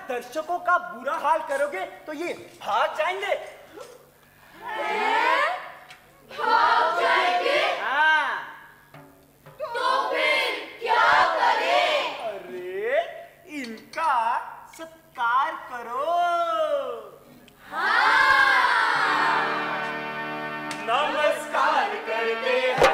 दर्शकों का बुरा हाल करोगे तो ये भाग जाएंगे। भाग जाएंगे? हाँ। तो फिर क्या करें? अरे इनका सत्कार करो। हाँ। नमस्कार करते हैं।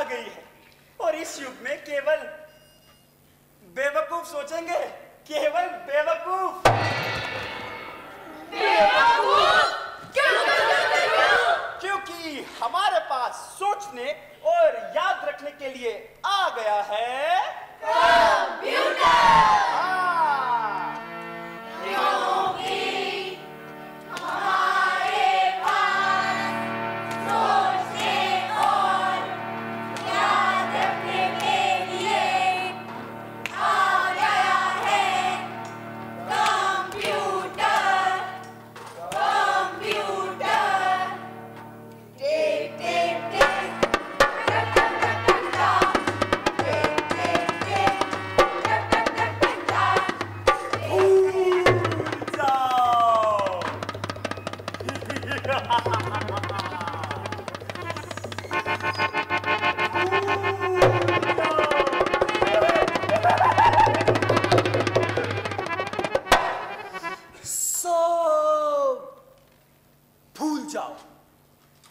आ गई है और इस युग में केवल बेवकूफ सोचेंगे, केवल बेवकूफ। क्योंकि हमारे पास सोचने और याद रखने के लिए आ गया है कंप्यूटर।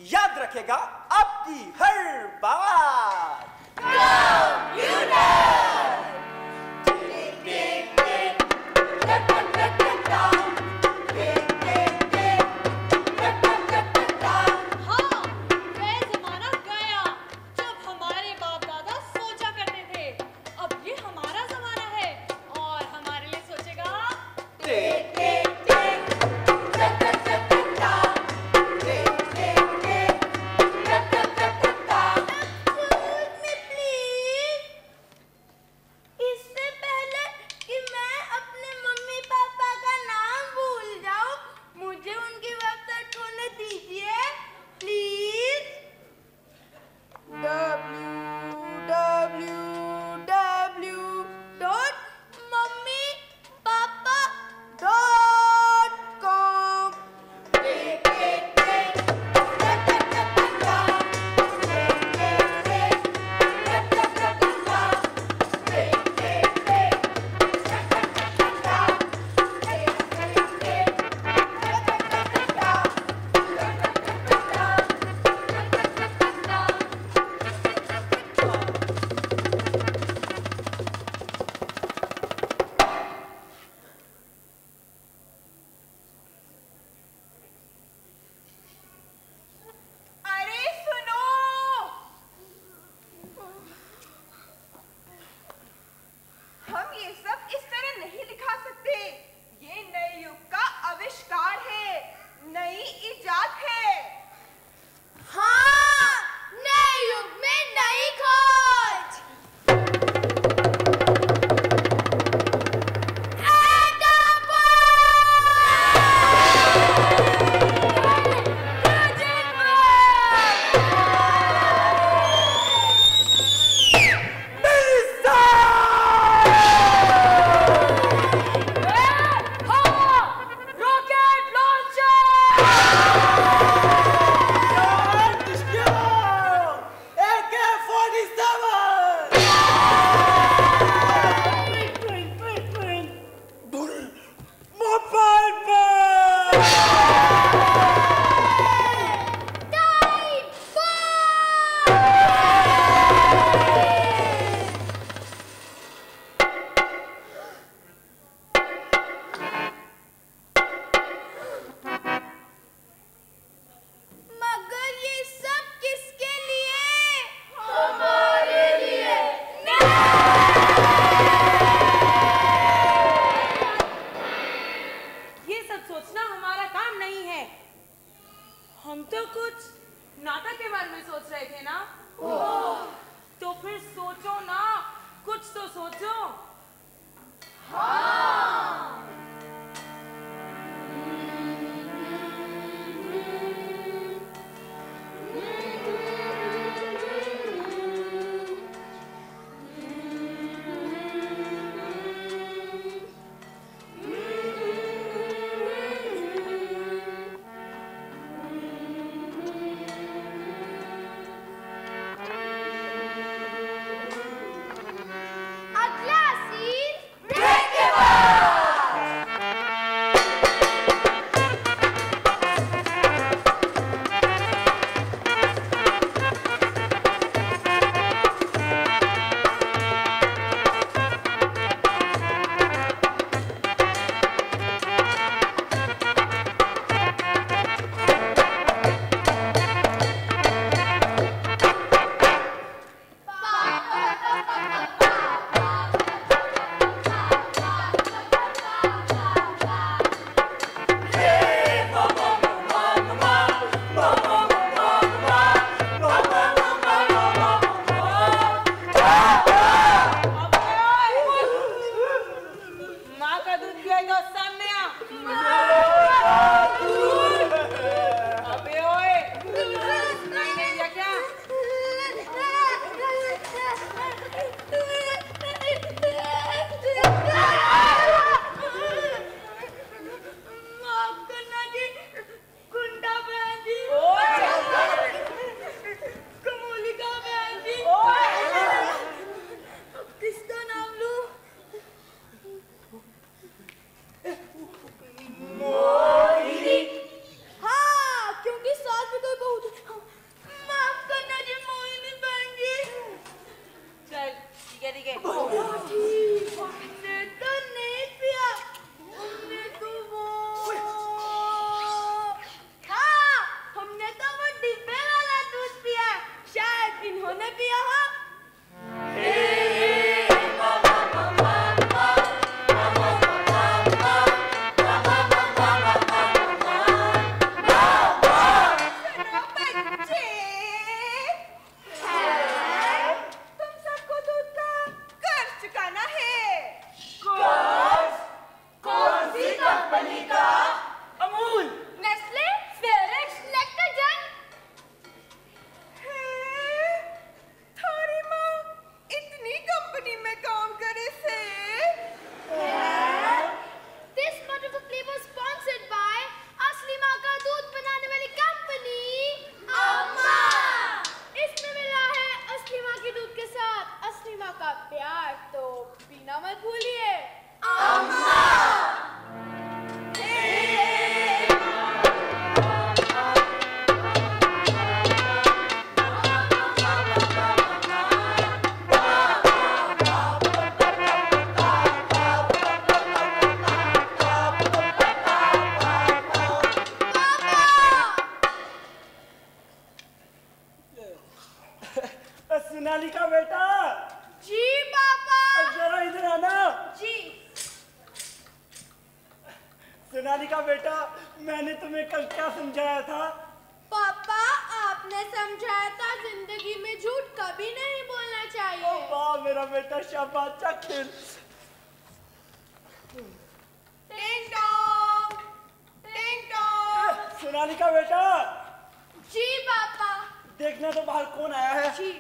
याद रखेगा आपकी हर बात Break it up! सोनालिका बेटा। जी पापा। जरा इधर आना। जी। सोनालिका बेटा, मैंने तुम्हें कल क्या समझाया था? पापा आपने समझाया था जिंदगी में झूठ कभी नहीं बोलना चाहिए। वाह मेरा बेटा, शाबाश, अच्छा खेल। टिंग टोंग, टिंग टोंग। सोनालिका बेटा। जी पापा। देखना तो बाहर कौन आया है। जी।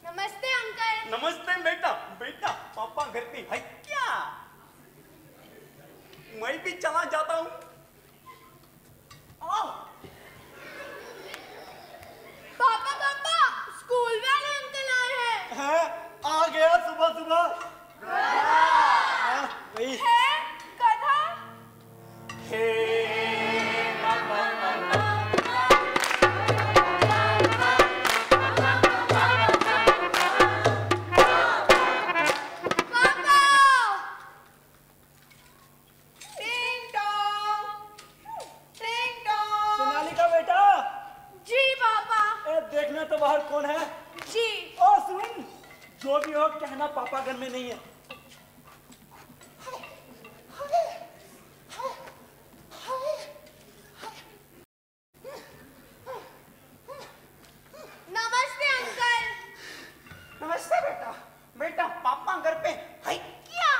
नमस्ते अंकल। नमस्ते बेटा। बेटा पापा घर पे है क्या? मैं भी चला जाता हूँ। पापा पापा स्कूल वाले अंकल आए हैं। हैं? आ गया सुबह सुबह। वही है गधा। सोनालिका बेटा। जी पापा। देखना तो बाहर कौन है। जी। ओ सुन, जो भी हो कहना पापा घर में नहीं है। नमस्ते अंकल। नमस्ते बेटा। बेटा पापा घर पे है क्या?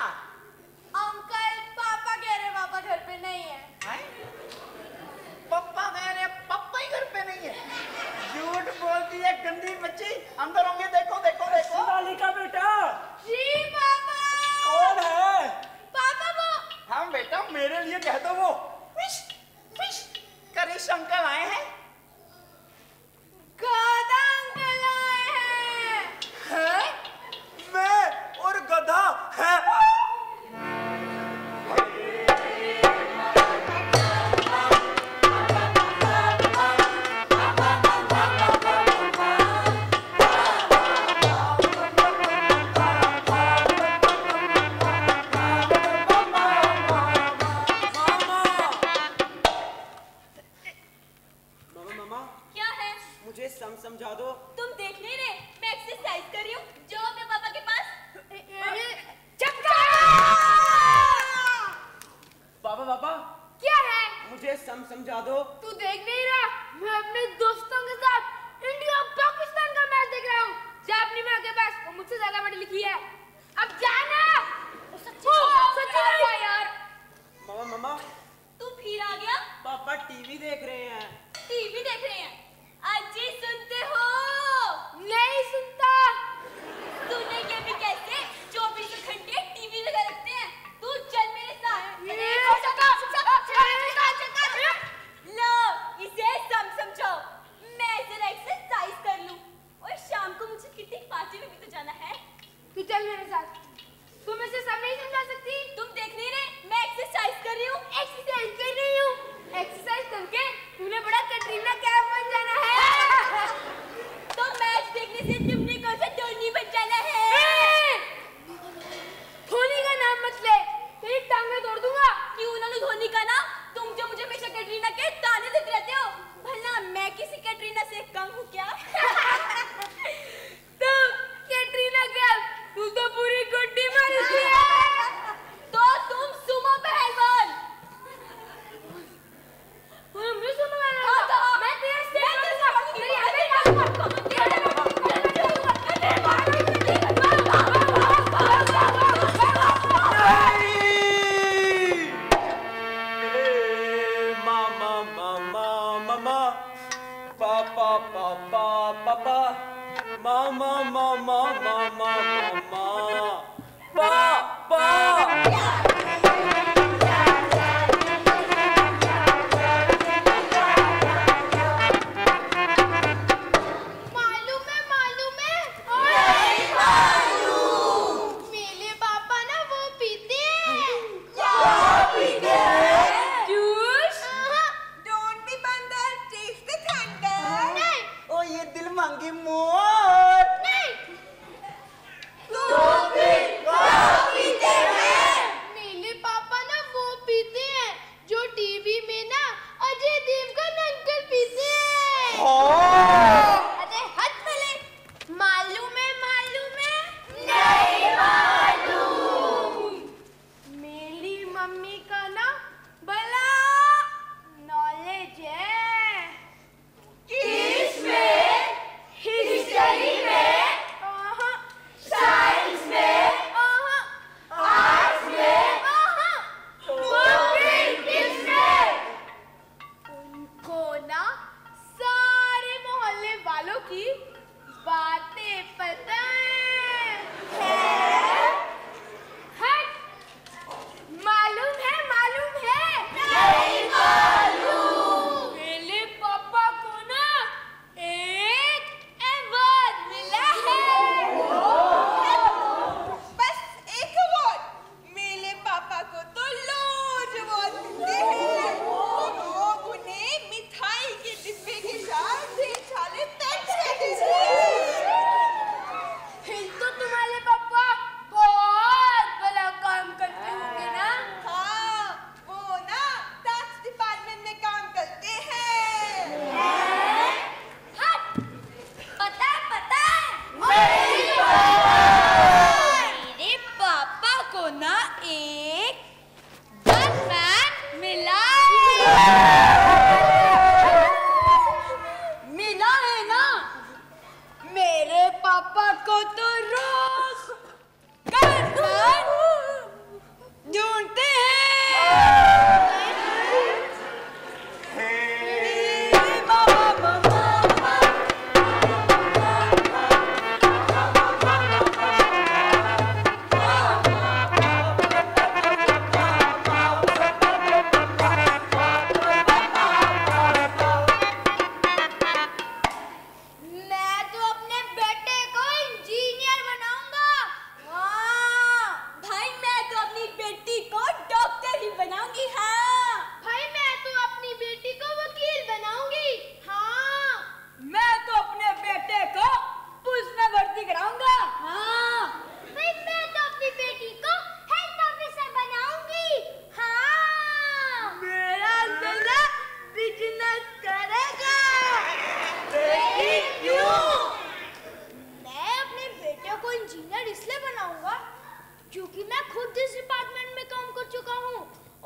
अंकल पापा कह रहे पापा घर पे नहीं है। पापा कह रहे पापा ही घर पे नहीं है। झूठ बोलती है गंदी बच्ची। अंदर होंगे, देखो देखो देखो। सोनालिका बेटा। जी पापा। कौन है? पापा वो। हाँ बेटा, मेरे लिए कह दो। वो फिश फिश करिश अंकल आए हैं। गधा अंकल आए हैं। हैं? मैं और गधा है। क्या है? मुझे समझा दो। तुम देख नहीं रहे मैं एक्सरसाइज कर रही हूँ। जाओ अपने पापा के पास। चक्का। पापा पापा क्या है? मुझे समझा दो। तू देख नहीं रहा मैं अपने दोस्तों के साथ इंडिया पाकिस्तान का मैच देख रहा हूँ। जा अपनी माँ के पास, वो मुझसे ज्यादा पढ़ी लिखी है। अब जाना। सच्ची यार। मामा मामा तू फिर आ गया। पापा टीवी देख रहे हैं। टीवी देख रहे हैं? अजी सुनते हो? नहीं सुनता। सुनेंगे भी कैसे? 24 घंटे टीवी लगा रखते हैं। तू चल मेरे साथ। लो इसे समझाओ। मैं जरा एक्सरसाइज कर लूं और शाम को मुझे किटी पार्टी में भी तो जाना है। तू चल मेरे साथ। तुम इसे सब नहीं समझा सकती। तुम देख नहीं रहे मैं एक्सरसाइज कर रही हूँ। एक्सरसाइज कर रही हूँ। एक्सरसाइज करके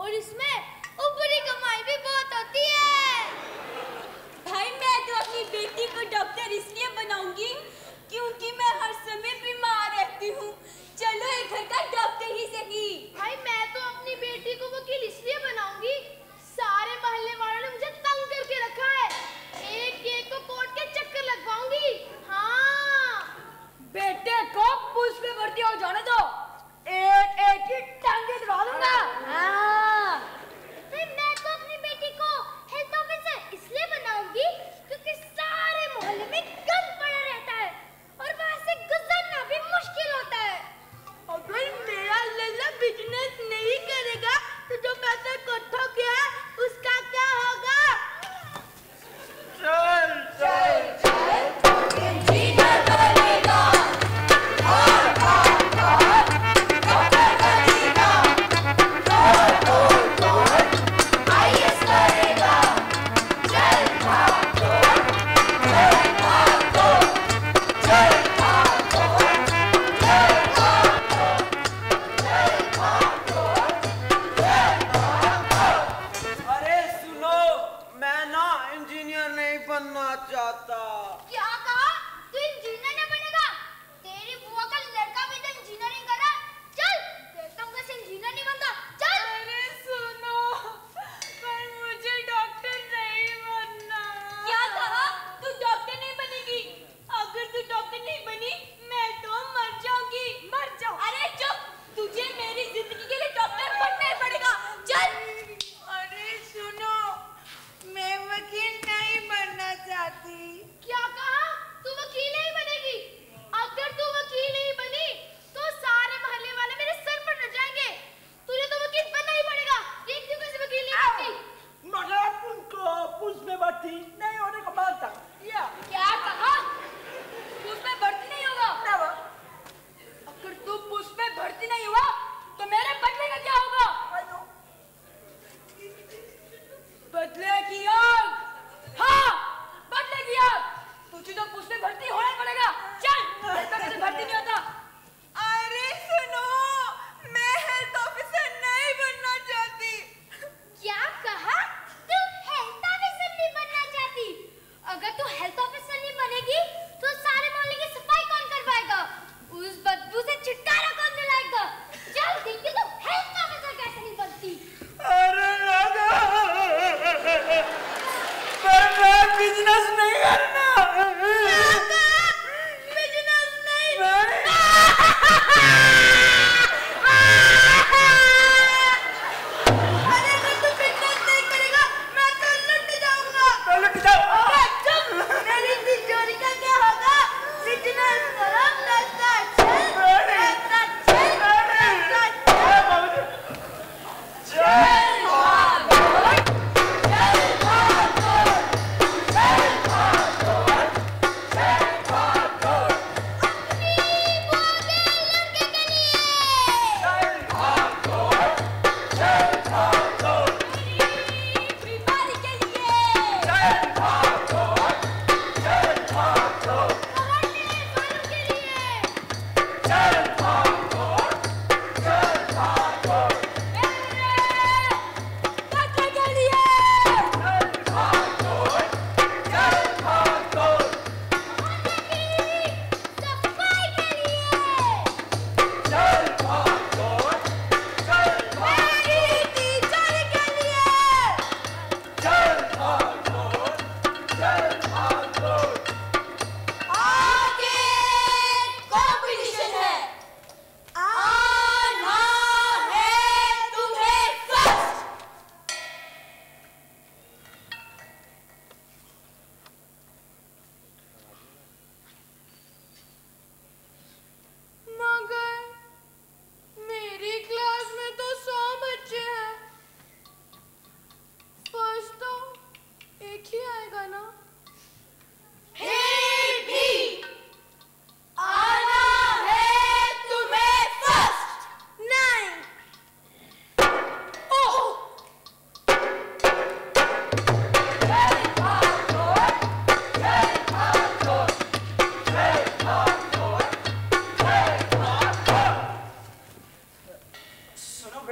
और इसमें ऊपरी कमाई भी बहुत होती है। भाई मैं तो अपनी बेटी को डॉक्टर इसलिए बनाऊंगी क्योंकि मैं हर समय बीमार रहती हूँ। चलो एक घर का डॉक्टर ही सही। भाई मैं तो अपनी बेटी को वकील इसलिए बनाऊंगी, सारे मोहल्ले वालों ने मुझे तंग करके रखा है, एक एक को कोर्ट के चक्कर लगवाऊंगी। हाँ बेटे को पुलिस में भर्ती हो जाने दो, एक एक की टांगे तुड़वा दूंगा। हाँ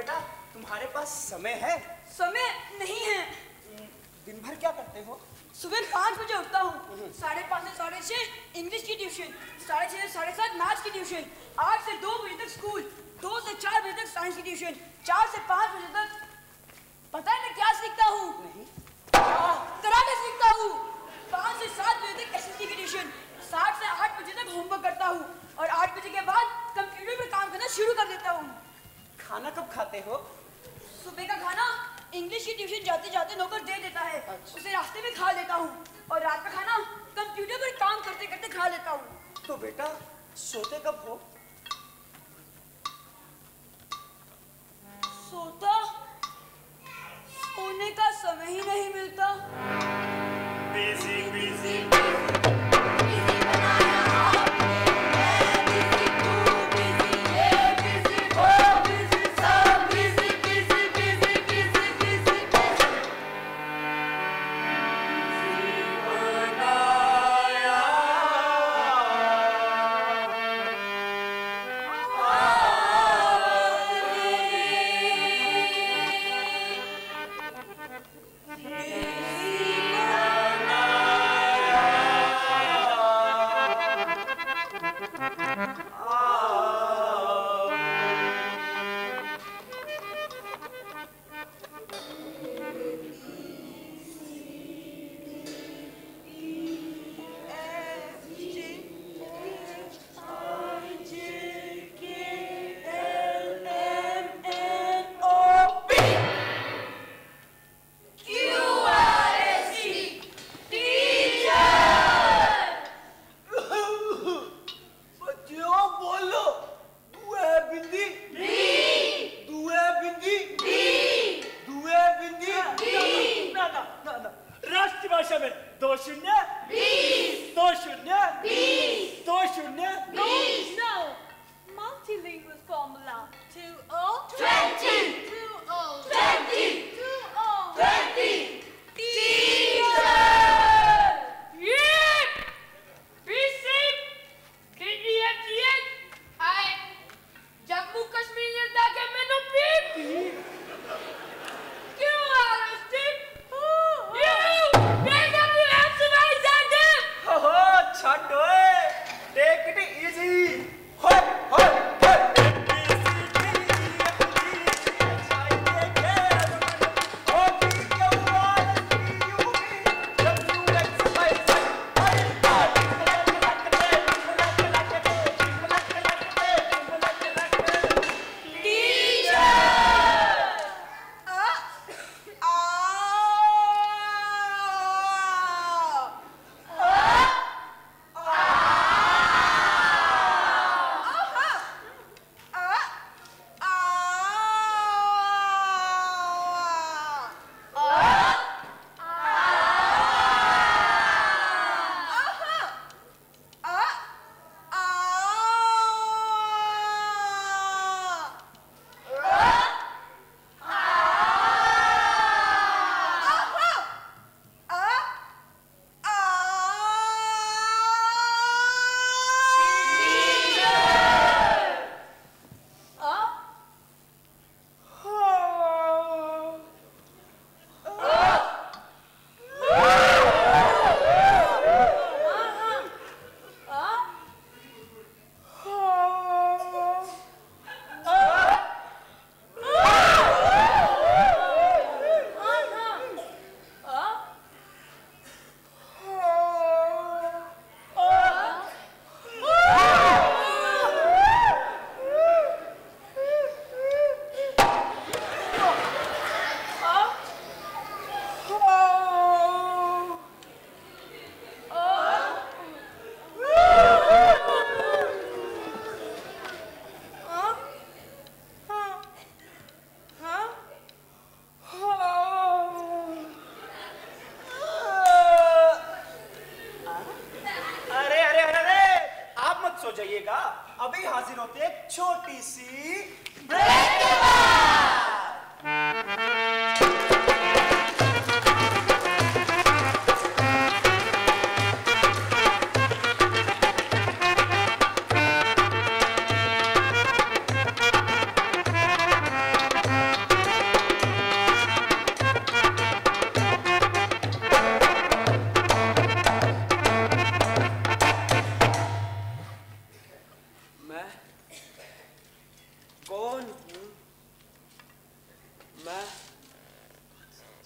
बेटा तुम्हारे पास समय है? समय नहीं है। दिन भर क्या करते हो? सुबह 5 बजे उठता हूँ, 5:30 से 6:30 इंग्लिश की ट्यूशन, 6:30 से 7:30 मैथ्स की ट्यूशन, 8 से 2 बजे तक स्कूल, 2 से 4 बजे तक साइंस की ट्यूशन, 4 से 5 बजे तक पता है मैं क्या सीखता हूँ? नहीं। कराटे सीखता हूँ। 5 से 7 बजे तक एसएसटी की ट्यूशन, 7 से 8 बजे तक होमवर्क करता हूँ और 8 बजे के बाद कंप्यूटर पर काम करना शुरू कर देता हूँ। खाना कब खाते हो? सुबह का खाना इंग्लिश की ट्यूशन जाते जाते नौकर दे देता है, उसे रास्ते में खा लेता हूँ और रात का खाना कंप्यूटर पर काम करते करते खा लेता हूँ। तो बेटा सोते कब हो? सोने का समय ही नहीं मिलता। बिजी बिजी Busy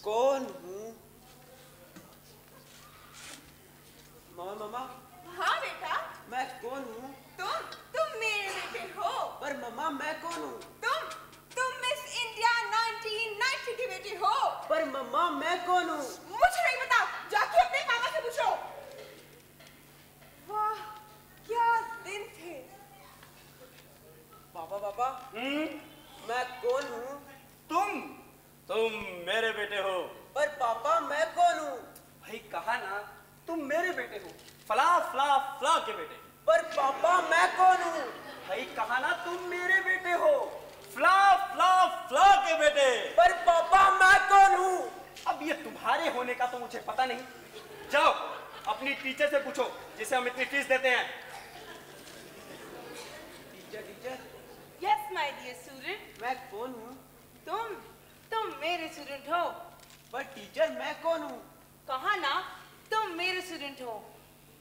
कौन हूँ? मामा हाँ बेटा, मैं कौन हूँ? तुम मेरे बेटे हो। पर मामा मैं कौन हूँ? तुम मिस इंडिया 1990 की बेटी हो। पर मामा मैं कौन हूँ? मुझे नहीं पता, जाके अपने पापा से पूछो। वाह, क्या दिन थे। पापा मैं कौन हूँ? तुम मेरे बेटे हो। पर पापा मैं कौन हूँ? भाई कहा ना तुम मेरे बेटे हो, फला फला फला के बेटे। पर पापा मैं कौन हूँ? भाई कहा ना तुम मेरे बेटे हो, फला फला फला के बेटे। पर पापा मैं कौन हूँ? अब ये तुम्हारे होने का तो मुझे पता नहीं। जाओ अपनी टीचर से पूछो जिसे हम इतनी फीस देते हैं। Teacher Yes, my dear student. मैं कौन हूँ? तुम मेरे स्टूडेंट हो। पर टीचर मैं कौन हूँ? कहा ना तुम मेरे स्टूडेंट हो।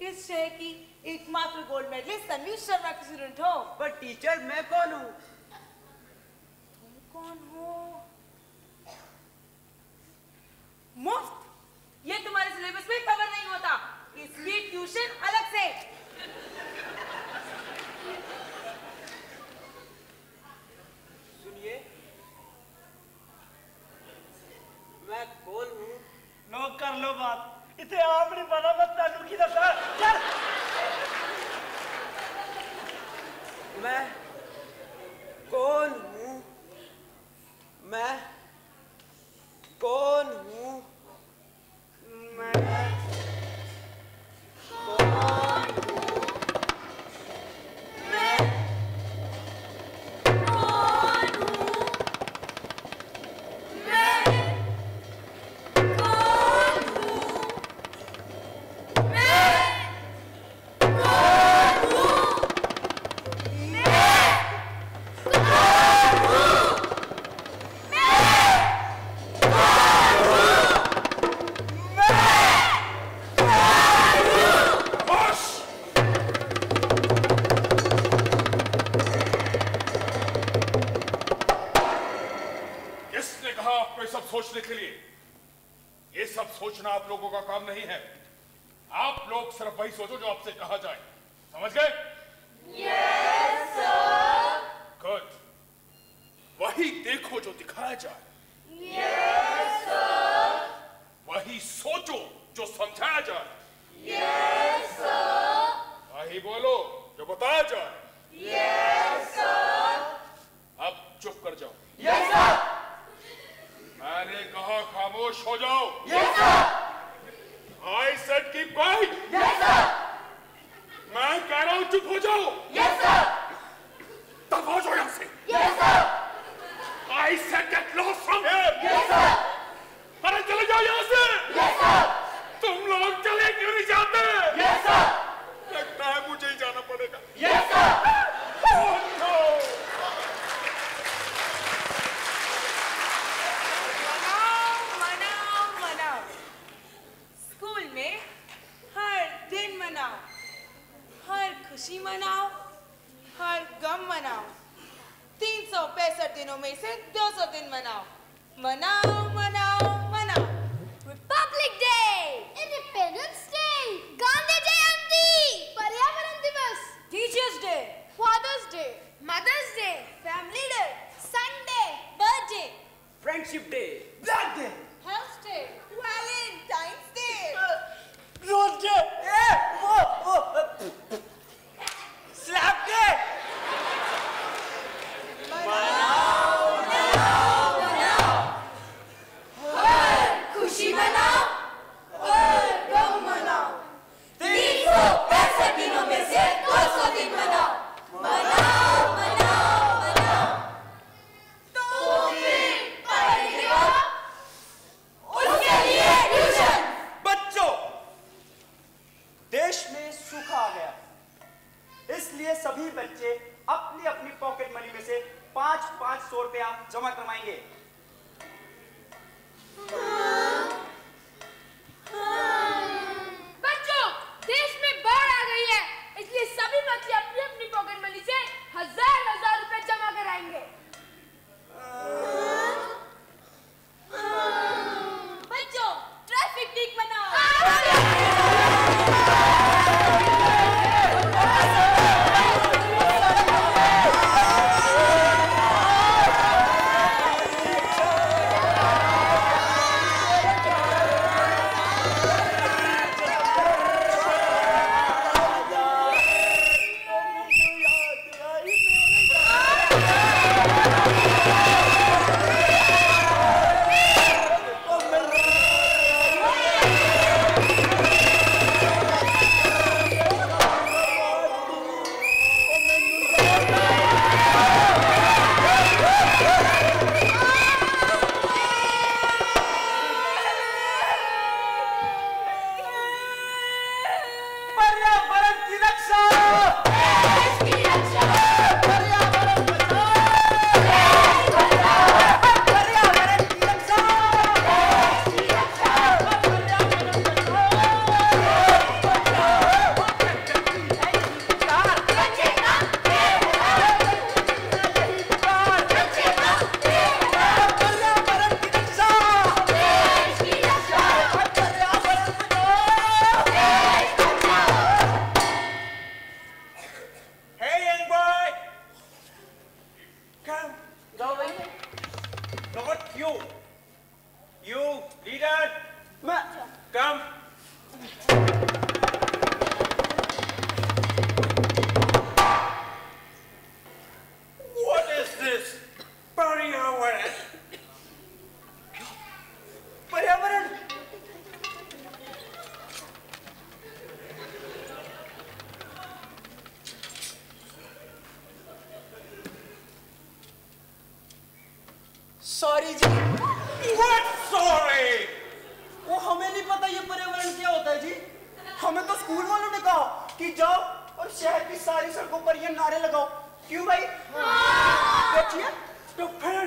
इस शहर की एकमात्र गोल्ड मेडलिस्ट तन्वी शर्मा की स्टूडेंट हो। पर टीचर मैं कौन हूँ? तुम कौन हो? मुफ्त ये तुम्हारे सिलेबस में कवर नहीं होता, इसलिए ट्यूशन अलग से। सुनिए, मैं कौन हूँ? नो कर लो बात, इतने आपने बना मत नाटू की दफा। चल मैं कौन हूँ? मैं कौन हूँ? मैं कौन हूँ? मैं सोचने के लिए। ये सब सोचना आप लोगों का काम नहीं है। आप लोग सिर्फ वही सोचो जो आपसे कहा जाए। समझ गए? Yes, sir. गुड। वही देखो जो दिखाया जाए। Yes, sir. वही सोचो जो समझाया जाए। Yes, sir. वही बोलो जो बताया जाए। Yes, sir. अब चुप कर जाओ। Yes sir. मैंने कहा खामोश हो जाओ। Yes sir. I said keep quiet. Yes sir. मैं कह रहा हूं चुप हो जाओ। Yes sir. दफा हो जाओ यहां से। Yes sir. I said get lost from here. Yes sir. अरे चले जाओ यहां से। Yes sir. तुम लोग चले क्यों नहीं जाते? Yes sir. लगता है मुझे ही जाना पड़ेगा। Yes sir. Oh, no! मनाओ। स्कूल में हर दिन मनाओ, हर खुशी मनाओ, हर गम मनाओ। 365 दिनों में से 200 दिन मनाओ। मनाओ। Republic Day, Independence Day, Gandhi Jayanti, पर्यावरण दिवस, Teachers Day, Father's Day, Mother's Day, Family Day, Sunday, birthday, Friendship Day, Black Day, Health Day, Valentine's Day. Rose Day, वो स्लैप डे। खुशी मनाओ और गम मनाओ। 365 दिनों में से 200 दिन मनाओ। तो फिर पढ़ेंगे उसके लिए ट्यूशन। बच्चों, देश में सूखा आ गया, इसलिए सभी बच्चे अपनी अपनी पॉकेट मनी में से 500 रुपया जमा करवाएंगे। बच्चों, देश में बाढ़ आ गई है, इसलिए सभी बच्चे अपनी अपनी पॉकेट मनी से 1000 रुपए जमा कराएंगे। You leader, come. What is this? पर्यावरण? पर्यावरण? सॉरी जी। What sorry? वो हमें नहीं पता ये पर्यावरण क्या होता है जी। हमें तो स्कूल वालों ने कहा कि जाओ और शहर की सारी सड़कों पर ये नारे लगाओ। क्यों भाई? बच्चिया, तो फिर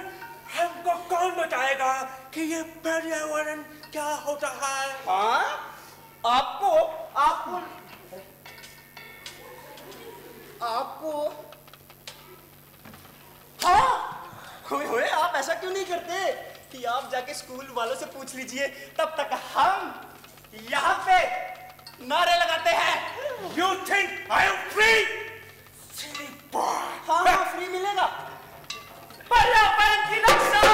हमको कौन बताएगा कि ये पर्यावरण क्या होता है? हाँ, आपको आपको आपको हाँ, होए आप ऐसा क्यों नहीं करते कि आप जाके स्कूल वालों से पूछ लीजिए, तब तक हम यहाँ पे नारे लगाते हैं। You think I am free? Silly boy. हाँ हाँ, फ्री मिलेगा। पर्यावरण की रक्षा।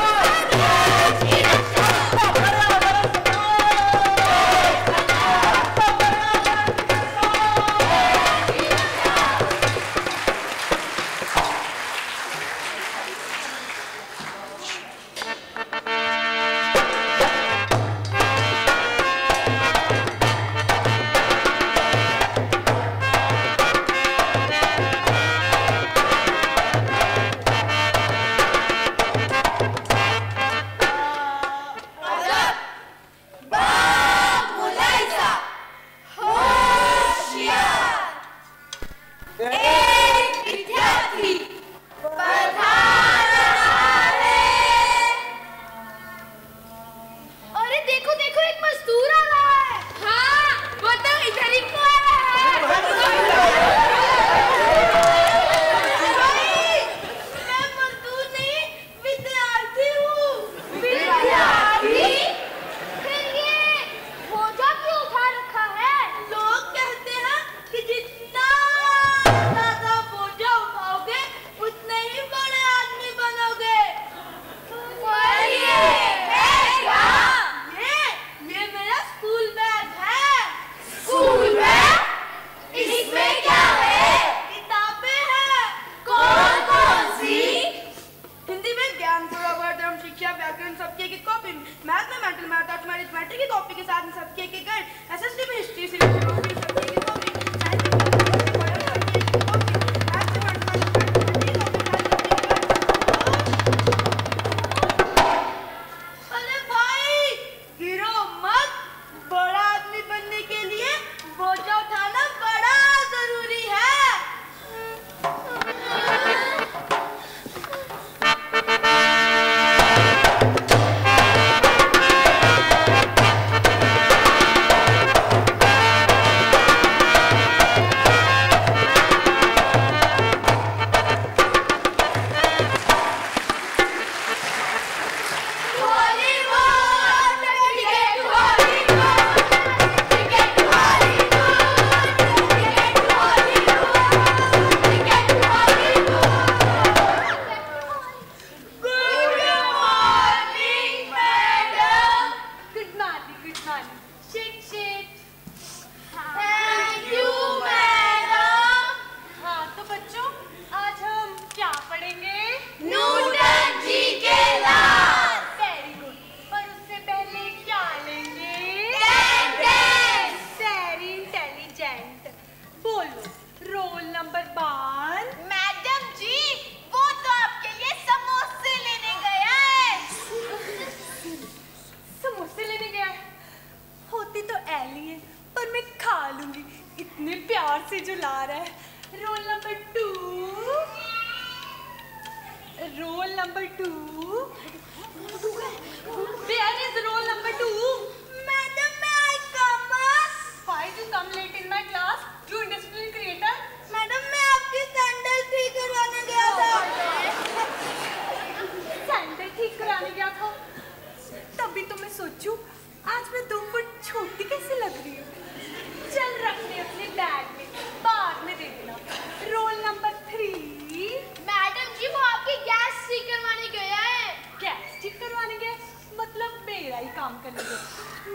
मेरा ही काम करने दो।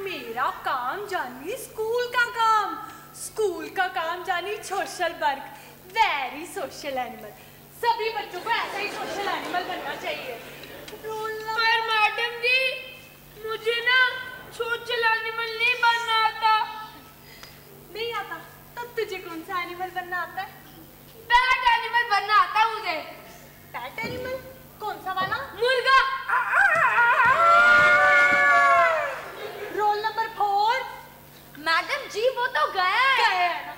मेरा काम जानी स्कूल का काम, स्कूल का काम जानी social work, very social animal. सभी बच्चों को ऐसा ही सोशल एनिमल बनना चाहिए। पर मैडम जी मुझे ना सोशल एनिमल नहीं बनना आता। नहीं आता? तब तुझे कौन सा एनिमल बनना आता है? बैट एनिमल बनना आता मुझे। Bat animal? कौन सा वाला? मुर्गा। Roll number 4। मैडम जी वो तो गया है ना,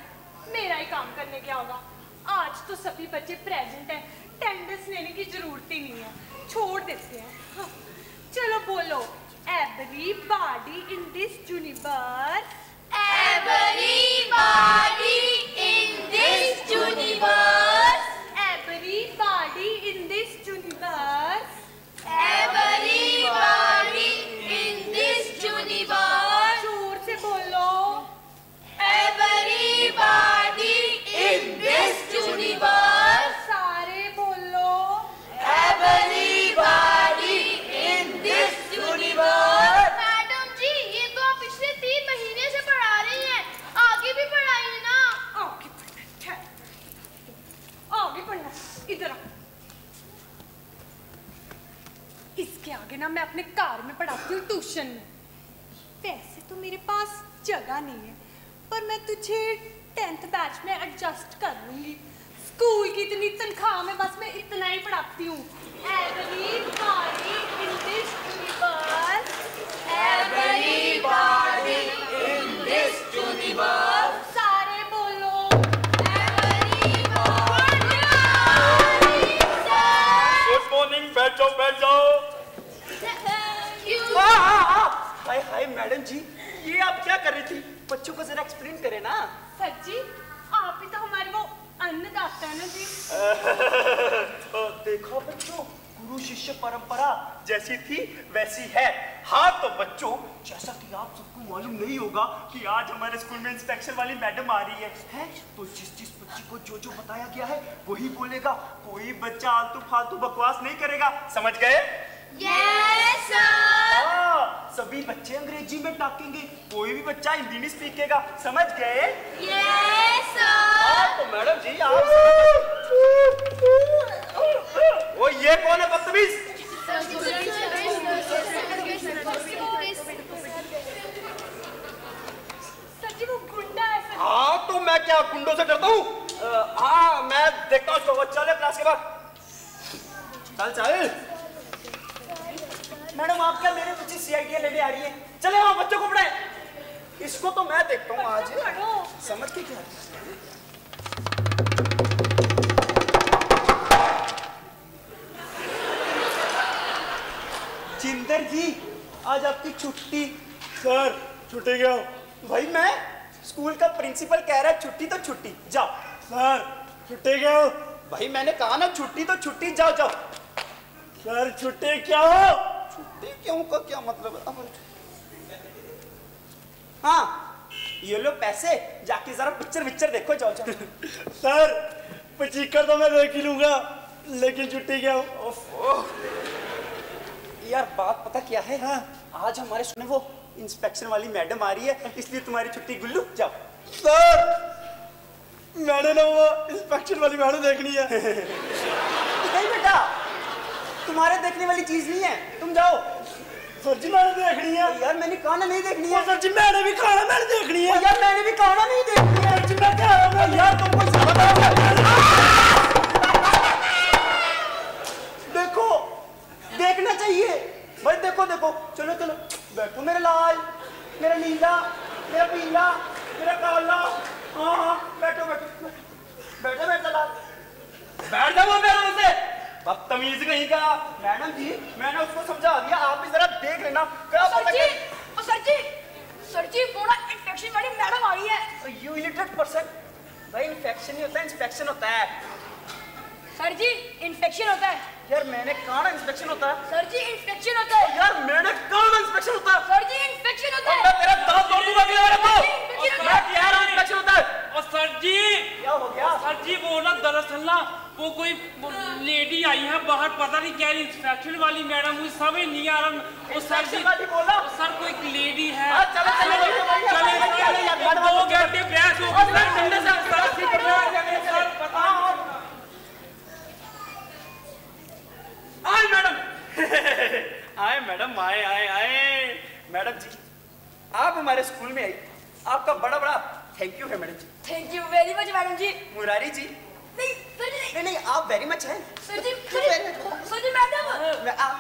मेरा ही काम करने क्या होगा। आज तो सभी बच्चे प्रेजेंट हैं, अटेंडेंस लेने की जरूरत ही नहीं है, छोड़ देते हैं। हाँ, चलो बोलो, everybody in this universe, Everybody in this universe, everybody in this universe, everybody in this universe, जोर से बोलो, everybody in this universe, सारे बोलो, everybody in this universe। Madam ji ये तो आप पिछले 3 महीने से पढ़ा रही हैं, आगे भी पढ़ाइए ना। आगे पढ़ना, आगे पढ़ना, इधर आ। इसके आगे ना मैं अपने कार में पढ़ाती हूँ ट्यूशन में। वैसे तो मेरे पास जगह नहीं है, पर मैं तुझे 10th बैच में एडजस्ट कर लूंगी। स्कूल की इतनी तनख्वाह में बस मैं इतना ही पढ़ाती हूँ। Everybody in this universe, Everybody in this universe, सारे बोलो, गुड मॉर्निंग, बैठ जाओ बैठ जाओ। हाय हाय मैडम जी, ये आप क्या कर रही थी? बच्चों को जरा एक्सप्लेन करें ना। सर जी आप ही तो हमारे वो अन्नदाता है ना जी। तो देखो बच्चों, गुरु शिष्य परंपरा जैसी थी वैसी है। हाँ तो बच्चों, जैसा कि आप सबको मालूम नहीं होगा कि आज हमारे स्कूल में इंस्पेक्शन वाली मैडम आ रही है? तो जिस बच्ची को जो बताया गया है वही बोलेगा। कोई बच्चा आलतू फालतू बकवास नहीं करेगा, समझ गए? Yes sir। हाँ, सभी बच्चे अंग्रेजी में टाकेंगे, कोई भी बच्चा हिंदी नहीं सीखेगा, समझ गए? Yes sir। हाँ तो मैडम जी आप वो ये कौन है बदतमीज? सर जी वो गुंडा है सर। हाँ तो मैं क्या गुंडों से डरता हूँ? हाँ मैं देखता हूँ उसको। वो चले क्लास के बाद, चल चल। मैडम आप क्या मेरे पीछे CID लेने आ रही है? चले वहाँ बच्चों को पढ़ाए। इसको तो मैं देखता हूँ आज, समझ के क्या। जिंदर जी आज आपकी छुट्टी। सर छुट्टी क्यों? भाई मैं स्कूल का प्रिंसिपल कह रहा है छुट्टी तो छुट्टी, जाओ। सर छुट्टी क्यों? भाई मैंने कहा ना छुट्टी तो छुट्टी, जाओ जाओ। सर छुट्टी क्या हो? छुट्टी क्यों का क्या मतलब है? हाँ ये लो पैसे, जाके जरा पिक्चर देखो, जाओ जाओ। सर पचीकर तो मैं देख ही लूंगा, लेकिन छुट्टी क्या हो? यार बात पता क्या है? हाँ आज हमारे सुने वो इंस्पेक्शन वाली मैडम आ रही है, इसलिए तुम्हारी छुट्टी गुल्लू, जाओ। सर मैंने ना वो इंस्पेक्शन वाली मैडम देखनी है। नहीं बेटा, तुम्हारे देखने वाली चीज नहीं है, तुम जाओ। सर जी मैंने देखनी है। यार मैंने कहा ना नहीं देखनी है। सर जी मैंने भी कहा मैंने देखनी है। यार मैंने भी कहा ना नहीं देखनी है। सर जी मैं कह रहा हूँ यार तुम कुछ देखो, देखना चाहिए भाई, देखो देखो, चलो चलो बैठो मेरा लाल, मेरा नीला, मेरा पीला, मेरा काला। हाँ हाँ बैठो बैठो बैठो बैठो लाल, बैठ जाओ मेरे से। बदतमीज कहीं का। मैडम जी मैंने उसको समझा दिया, आप भी जरा देख लेना। क्या पता सर जी थोड़ा इन्फेक्शन वाली मैडम आ रही है। You illiterate person. भाई इन्फेक्शन नहीं होता है, इंस्पेक्शन होता है। सर जी इन्फेक्शन होता है। यार मैंने कहा ना इंस्पेक्शन होता है। सर जी इन्फेक्शन होता है। यार मैंने कहा ना इंस्पेक्शन होता है। सर जी इन्फेक्शन होता है। मैं तेरा दांत तोड़ दूंगा अगले बार को। मैं कह रहा हूं इंस्पेक्शन होता है। और सर जी क्या हो गया? सर जी वो ना दरअसल ना वो कोई लेडी आई है बाहर, पता नहीं क्या इंस्पेक्शन वाली मैडम, मुझे समझ नहीं आ रहा। वो सर जी बोला सर कोई एक लेडी है। चलो चले 2 घंटे बहस हो आए मैडम आए मैडम आए आए आए मैडम जी, आप हमारे स्कूल में आई, आपका बड़ा बड़ा थैंक यू है madam ji. Thank you very much madam जी। मुरारी जी नहीं सर जी नहीं आप वेरी मच हैं सर जी मैडम।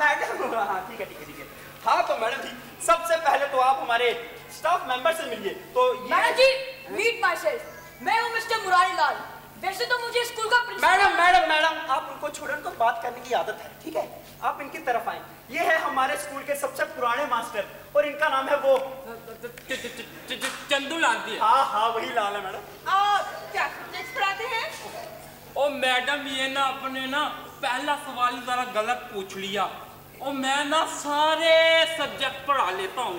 मैडम हाँ ठीक है ठीक है ठीक है। हाँ तो मैडम जी सबसे पहले तो आप हमारे स्टाफ मेंबर से मिलिए। तो मैडम जी मीट माई सेल्फ, मैं हूँ मिस्टर मुरारी लाल। वैसे तो मुझे स्कूल का मैडम मैडम मैडम आप उनको छोड़ो, उनको बात करने की आदत है, ठीक है? आप इनकी तरफ आए। ये है हमारे स्कूल के सबसे पुराने मास्टर और इनका नाम है वो चंदू लाल जी। हाँ हाँ वही लाल है मैडम। क्या सब्जेक्ट पढ़ाते हैं? ओ मैडम ये ना अपने ना पहला सवाल जरा गलत पूछ लिया। ओ मैं ना सारे सब्जेक्ट पढ़ा लेता हूँ।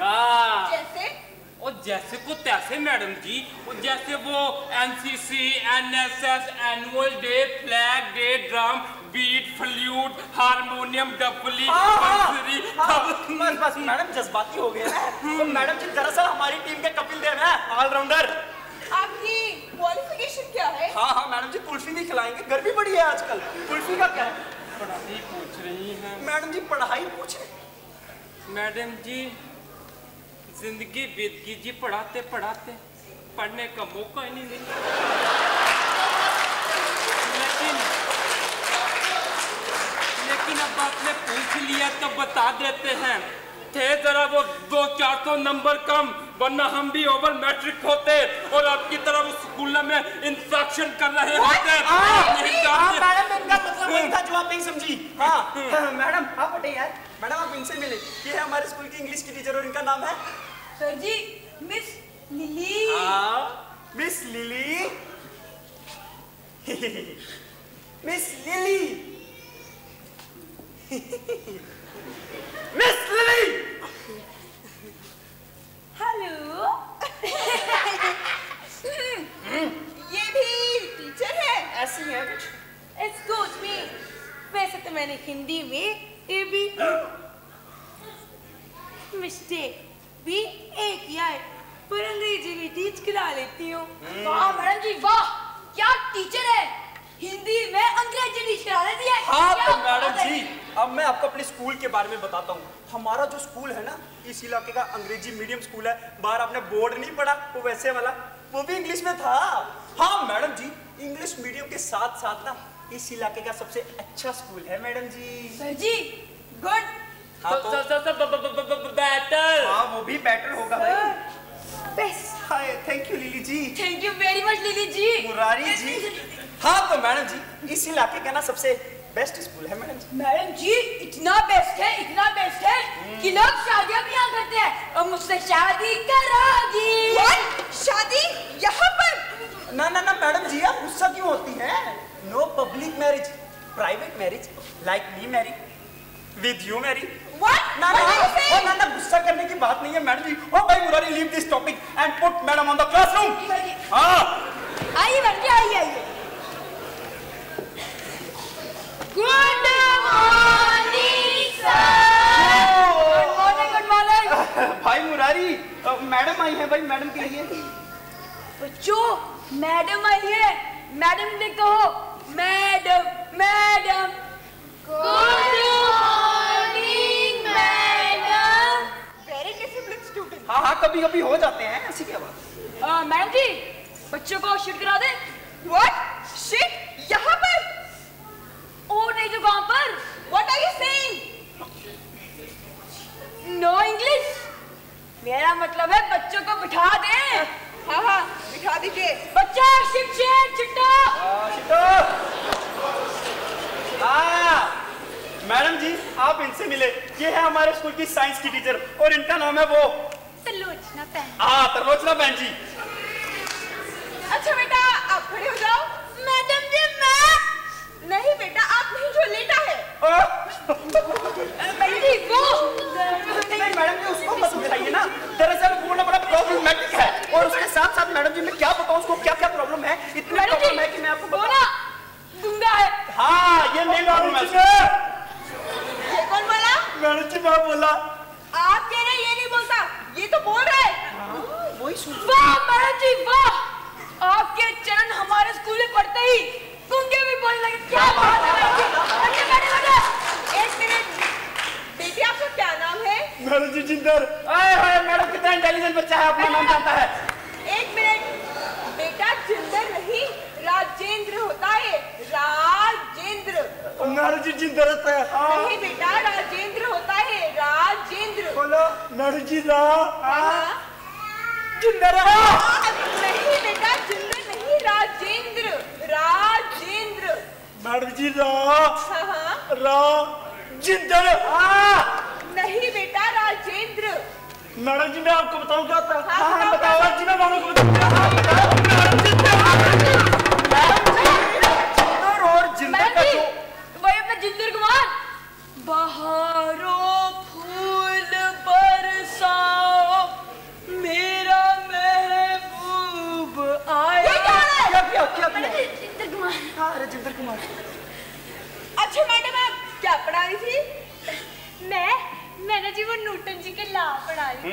जैसे? और जैसे को तैसे मैडम जी, जैसे वो NCC, NSS, annual day, flag day, drum, beat, flute, harmonium, डबली, बंसुरी। बस बस मैडम जज्बाती हो गए हैं। तो मैडम जी दरअसल हमारी टीम के कपिल देव हैं, ऑलराउंडर। आपकी क्वालिफिकेशन क्या है? हाँ हाँ मैडम जी कुल्फी नहीं खिलाएंगे, गर्मी बड़ी है आजकल। कुल्फी का क्या है? पढ़ाई पूछ रही हैं मैडम जी, पढ़ाई पूछे। मैडम जी जिंदगी बीत गई जी पढ़ाते पढ़ाते, पढ़ने का मौका ही नहीं मिला। लेकिन अब आपने पूछ लिया तो बता देते हैं। थे जरा वो 200-400 नंबर कम, वरना हम भी ओवर मैट्रिक होते और आपकी तरह स्कूल में इंस्ट्रक्शन कर रहे होते। मैडम इनका मतलब वही था जो आप नहीं समझी। हाँ मैडम आप हटे यार, मैडम आप इनसे मिले। ये है हमारे स्कूल की इंग्लिश की टीचर और इनका नाम है sir ji Miss Lily. Miss Lily. Miss Lily. Miss Lily. Hello. ये भी टीचर है? ऐसी है कुछ। एक्सक्यूज मी, वैसे तो मैंने हिंदी में ए बी मिस्टेक भी एक किया है, पर अंग्रेजी में टीच करा लेती हूँ। वाह मैडम जी वाह, क्या टीचर है, हिंदी में अंग्रेजी टीच करा लेती है। हाँ तो मैडम जी अब मैं आपको अपने स्कूल के बारे में बताता हूँ। हमारा जो स्कूल है ना, इस इलाके का अंग्रेजी मीडियम स्कूल है। बाहर आपने बोर्ड नहीं पढ़ा वो वैसे वाला, वो भी इंग्लिश में था। हाँ मैडम जी इंग्लिश मीडियम के साथ साथ ना इस इलाके का सबसे अच्छा स्कूल है madam ji. Sir ji good. हाँ तो बेटर। हाँ वो भी बेटर होगा भाई। Best. Hi thank you Lily ji. Thank you very much Lily ji. Murari ji. हाँ तो मैडम जी इस इलाके का ना सबसे बेस्ट स्कूल है मैडम जी। मैडम जी इतना बेस्ट है कि लोग शादियां भी यहाँ करते हैं और मुझसे शादी कराओगी। शादी यहाँ पर? ना ना ना मैडम जी आप गुस्सा क्यों होती हैं? No public marriage, private marriage, like me marry with you marry. ना ना गुस्सा करने की बात नहीं है मैडम जी। ओ भाई Murari leave this topic and put madam on the classroom. हाँ आइए मैडम जी आइए। Good morning sir. Good morning. भाई मुरारी मैडम आई है भाई, मैडम के लिए। बच्चों मैडम आई है, मैडम ने कहो madam madam. Good morning madam. Very discipline student. हाँ हाँ कभी कभी हो जाते हैं, ऐसी क्या बात। मैडम जी बच्चों को शिट करा दे। व्हाट शिट यहाँ पर? ओ नहीं तो कहाँ पर? What are you saying? No English. मेरा मतलब है बच्चों को बिठा दे। हाँ बिठा दीजिए। बच्चा शिट शिट चिट्टा। मैडम जी आप इनसे मिले। ये है हमारे स्कूल की साइंस की टीचर और इनका नाम है वो त्रिलोचना बहन। त्रिलोचना बहन जी। अच्छा बेटा आप खड़े हो जाओ। मैडम जी मैं नहीं बेटा आप नहीं, जो लेटा है। नहीं वो नहीं मैडम जी उसको मत उठाइए ना, दरअसल वो ना बड़ा प्रॉब्लमैटिक है और उसके साथ साथ मैडम जी मैं क्या बताऊं उसको क्या क्या प्रॉब्लम है। इतनी प्रॉब्लम है कि मैं आपको वो ना गुंगा है। आप कह रहे ये नहीं बोलता, ये तो बोल रहा है। वही सुन। वाह मैडम जी वाह, आपके चरण हमारे स्कूल में पढ़ते ही गूंगे भी बोलने लगे। क्या बात है मैडम जी। एक मिनट, बेटी आपका क्या नाम है? मैडम जी जिंदर। अरे मैडम कितना इंटेलिजेंट बच्चा है, अपना नाम जानता है। एक मिनट, बेटा जिंदर नहीं राजेंद्र होता है, राजेंद्र। मैडम जी जिंदर होता है। नहीं बेटा राजेंद्र होता है, राजेंद्र। बोलो मैडम जी जिंदर। नहीं बेटा जिंदर नहीं, राजेंद्र, राजेंद्र। मैडम जी हाँ जिंदर। नहीं बेटा राजेंद्र। मैडम जी मैं आपको बताऊं क्या होता है? हाँ, बताओ जी, मैं मैडम को बताऊं। जिंदर और जिंदर का जो वही अपना जिंदर कुमार। बहारों फूल बरसाओ मेरा महबूब आया। क्या जिंदर कुमार। हाँ अरे जिंदर कुमार। अच्छा मैडम आप क्या पढ़ा रही थी? मैंने जी वो न्यूटन जी के लॉ पढ़ा रही।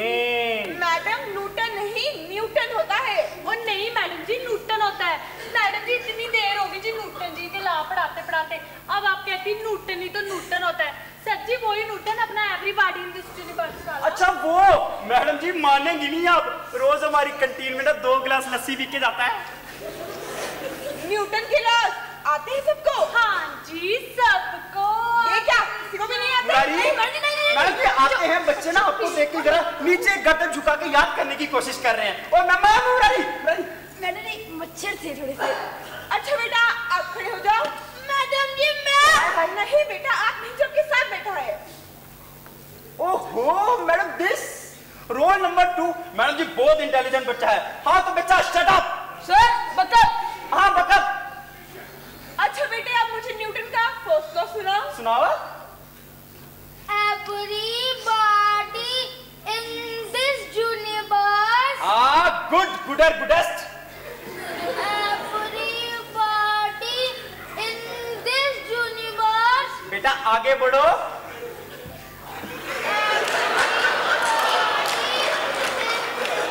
मैडम न्यूटन नहीं न्यूटन होता है। और नहीं मैडम जी न्यूटन होता है। मैडम जी इतनी देर हो गई जी न्यूटन जी के लॉ पढ़ाते पढ़ाते, अब आप कहती न्यूटन ही तो न्यूटन होता है। सर जी वही न्यूटन अपना एवरीबॉडी इन दिस यूनिवर्स का। अच्छा वो मैडम जी मानेंगी नहीं आप, रोज हमारी कैंटीन में ना 2 गिलास लस्सी पी के जाता है। न्यूटन के लॉ आते हैं सबको? हाँ जी सबको। ये क्या किसी को भी नहीं आते? नहीं मैडम जी आते हैं बच्चे ना, आपको देख के जरा नीचे गर्दन झुका के याद करने की कोशिश कर रहे हैं। और मैडम जी मच्छर थे थोड़े से। अच्छा बेटा आप खड़े हो जाओ। मैडम जी मैं नहीं बेटा आप नहीं, सबके साथ बैठा है। ओहो madam this roll number 2। Madam ji बहुत इंटेलिजेंट बच्चा है। हाँ तो बच्चा शट अप। Sir buck up. हाँ बकअप। अच्छा बेटे आप मुझे न्यूटन का फर्स्ट लॉ सुनाओ। सुनाओ। Everybody in this universe. Gudur गुडेस्ट। Everybody in this universe. बेटा आगे बढ़ो।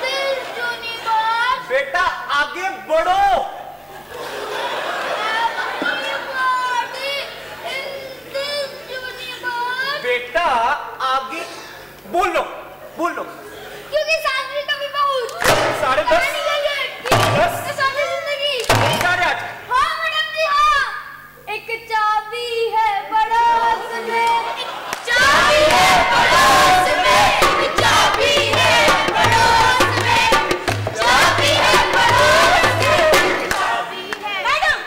This universe. बेटा आगे बढ़ो। Everybody in this universe. बेटा आगे बोलो बोलो। क्योंकि सांस कभी बहुत 10:30 10 सारी जिंदगी 8:30। हाँ मैडम जी हाँ। एक चाबी है पड़ोस में, चाबी है पड़ोस में, चाबी है पड़ोस में, चाबी है पड़ोस में, चाबी है। मैडम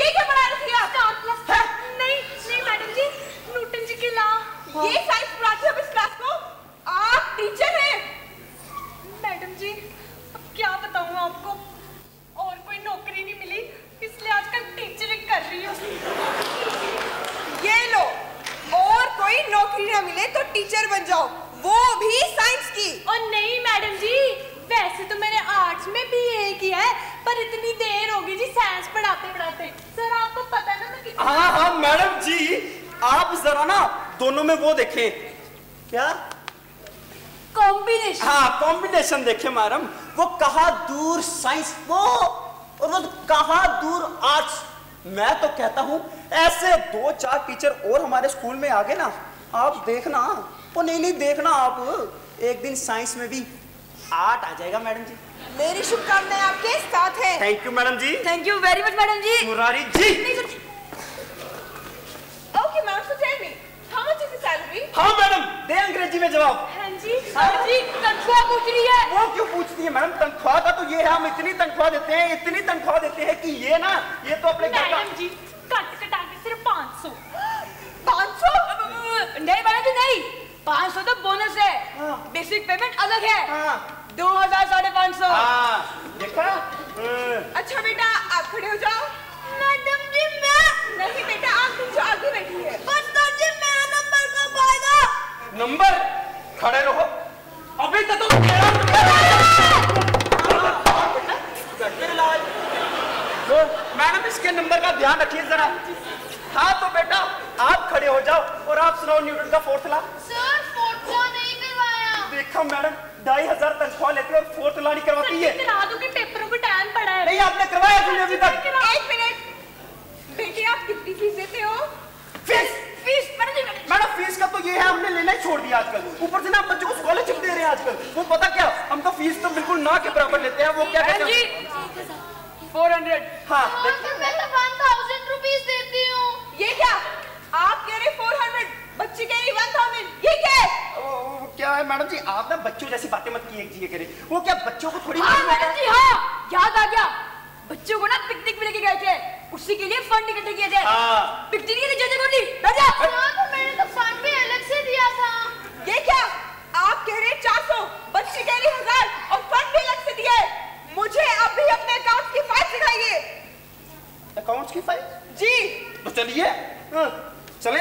ये क्या पढ़ा रही थी आप? नहीं मैडम जी न्यूटन जी के लॉ। ये साइंस पढ़ाते हो इस क्लास को? आप टीचर हैं? मैडम जी अब क्या बताऊँ आपको, और कोई नौकरी नहीं मिली इसलिए आजकल टीचरिंग कर रही हूँ। ये लो, और कोई नौकरी ना मिले तो टीचर बन जाओ, वो भी साइंस की। और नहीं मैडम जी वैसे तो मैंने आर्ट्स में BA किया है, पर इतनी देर हो गई जी साइंस पढ़ाते पढ़ाते। सर आपको पता है ना मैं कितना। हाँ मैडम जी आप जरा ना दोनों में वो देखें। क्या कॉम्बिनेशन? हाँ कॉम्बिनेशन देखे मैडम। वो कहा दूर साइंस वो और वो कहा दूर आर्ट्स। मैं तो कहता हूँ ऐसे 2-4 टीचर और हमारे स्कूल में आ गए ना, आप देखना। वो नहीं देखना आप एक दिन साइंस में भी आर्ट आ जाएगा मैडम जी। मेरी शुभकामनाएं आपके साथ है। Thank you madam ji. Thank you very much madam ji. Murari ji. Okay ma'am so tell me how much is the salary? हाँ मैडम दे अंग्रेजी में जवाब। हाँ जी सर जी तनख्वाह पूछ रही है। वो क्यों पूछती है मैडम? तनख्वाह का तो ये है, हम इतनी तनख्वाह देते हैं, इतनी तनख्वाह देते हैं कि ये ना ये तो अपने घर का। मैडम जी कट कटा के सिर्फ 500। 500? नहीं मैडम जी नहीं, 500 तो बोनस है। हाँ। बेसिक पेमेंट अलग है। हाँ 2000 550। हाँ देखा। अच्छा बेटा आप खड़े हो जाओ। मैडम जी मैं नहीं बेटा आप नीचे आगे बैठी है। पर सर जी मेरा नंबर कब आएगा? नंबर खड़े रहो अभी तक तो मैडम इसके नंबर का ध्यान रखिए जरा। हाँ तो बेटा आप खड़े हो जाओ और आप सुनाओ न्यूटन का fourth law. Sir fourth law नहीं करवाया देखो मैडम 2500 तनख्वाह लेती है और फोर्थ लानी करवाती है। करा दो कि पेपरों को टाइम पड़ा है। नहीं आपने करवाया क्यों अभी तक? एक मिनट बेटी, आप कितनी फीस देते हो? फीस मैडम फीस का तो ये है, हमने लेना ही छोड़ दिया आजकल। ऊपर से ना बच्चों को स्कॉलरशिप दे रहे हैं आजकल। वो पता क्या, हम तो फीस तो बिल्कुल ना के बराबर लेते हैं। वो क्या कहते हैं 400। हाँ मैं तो 1000 रुपीस देती हूँ। ये क्या आप कह रहे 400, बच्ची कह रही 1000, ये क्या है? क्या है मैडम जी, आप ना बच्चों जैसी बातें मत किए करें। वो क्या बच्चों को थोड़ी हाँ मैडम जी, हाँ याद आ गया। बच्चों को ना पिकनिक में लेके गए थे, उसी के लिए फंड इकट्ठे किए थे। पिकनिक के लिए जजे बोली बैठ जा। मैंने तो फंड भी अलग से दिया था। ये क्या आप कह रहे 400, बच्ची कह रही 1000 और फंड भी अलग से दिया है। मुझे अभी अपने अकाउंट की फाइल दिखाइए। अकाउंट्स की फाइल? जी तो चलिए चले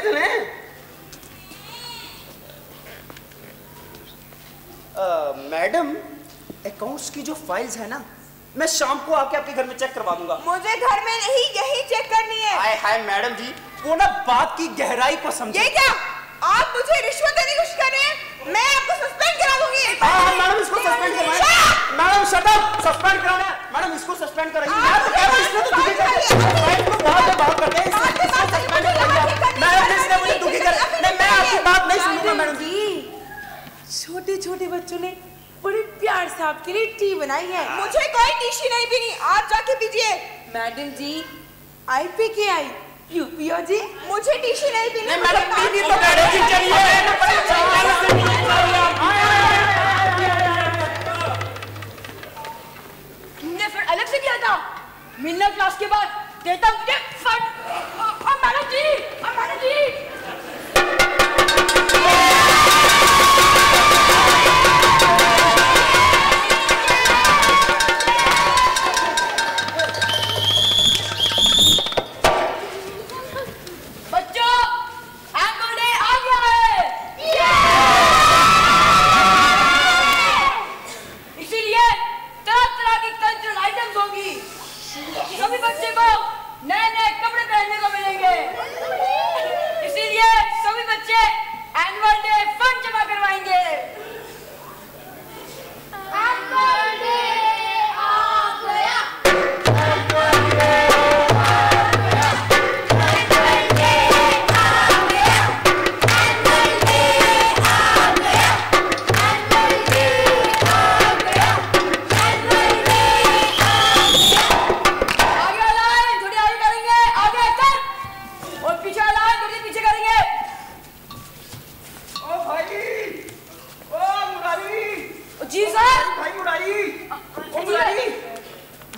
मैडम अकाउंट्स की जो फाइल्स है ना, मैं शाम को आके आपके घर में चेक करवा दूंगा। मुझे घर में नहीं, यही चेक करनी है। हाय हाय मैडम जी, वो ना बात की गहराई को समझे। ये क्या आप मुझे रिश्वत देने की कोशिश कर रहे हैं? मैं आपको सस्पेंड करा दूंगी। हाँ मैडम इसको सस्पेंड करवाएं। मैडम शट अप, सस्पेंड कराना है मैडम, इसको सस्पेंड कराइए। मैं तो कह रहा हूं इसने तो दुखी कर दिया। इसको बात करते हैं, सस्पेंड कराइए। मैडम इसने मुझे दुखी कर, नहीं मैं आपकी बात नहीं सुनूंगा मैडम जी। छोटे छोटे बच्चों ने बड़ी प्यार से आपके लिए टी बनाई है। मुझे कोई टीशी नहीं पीनी, आप जाके पीजिए। मैडम जी IPKI UPO जी, मुझे टीशी नहीं पीनी। नहीं मैडम पीनी तो मैडम जी चलिए। तुमने फिर अलग से किया था, मिलना क्लास के बाद देता मुझे फंड। मैडम जी, मैडम जी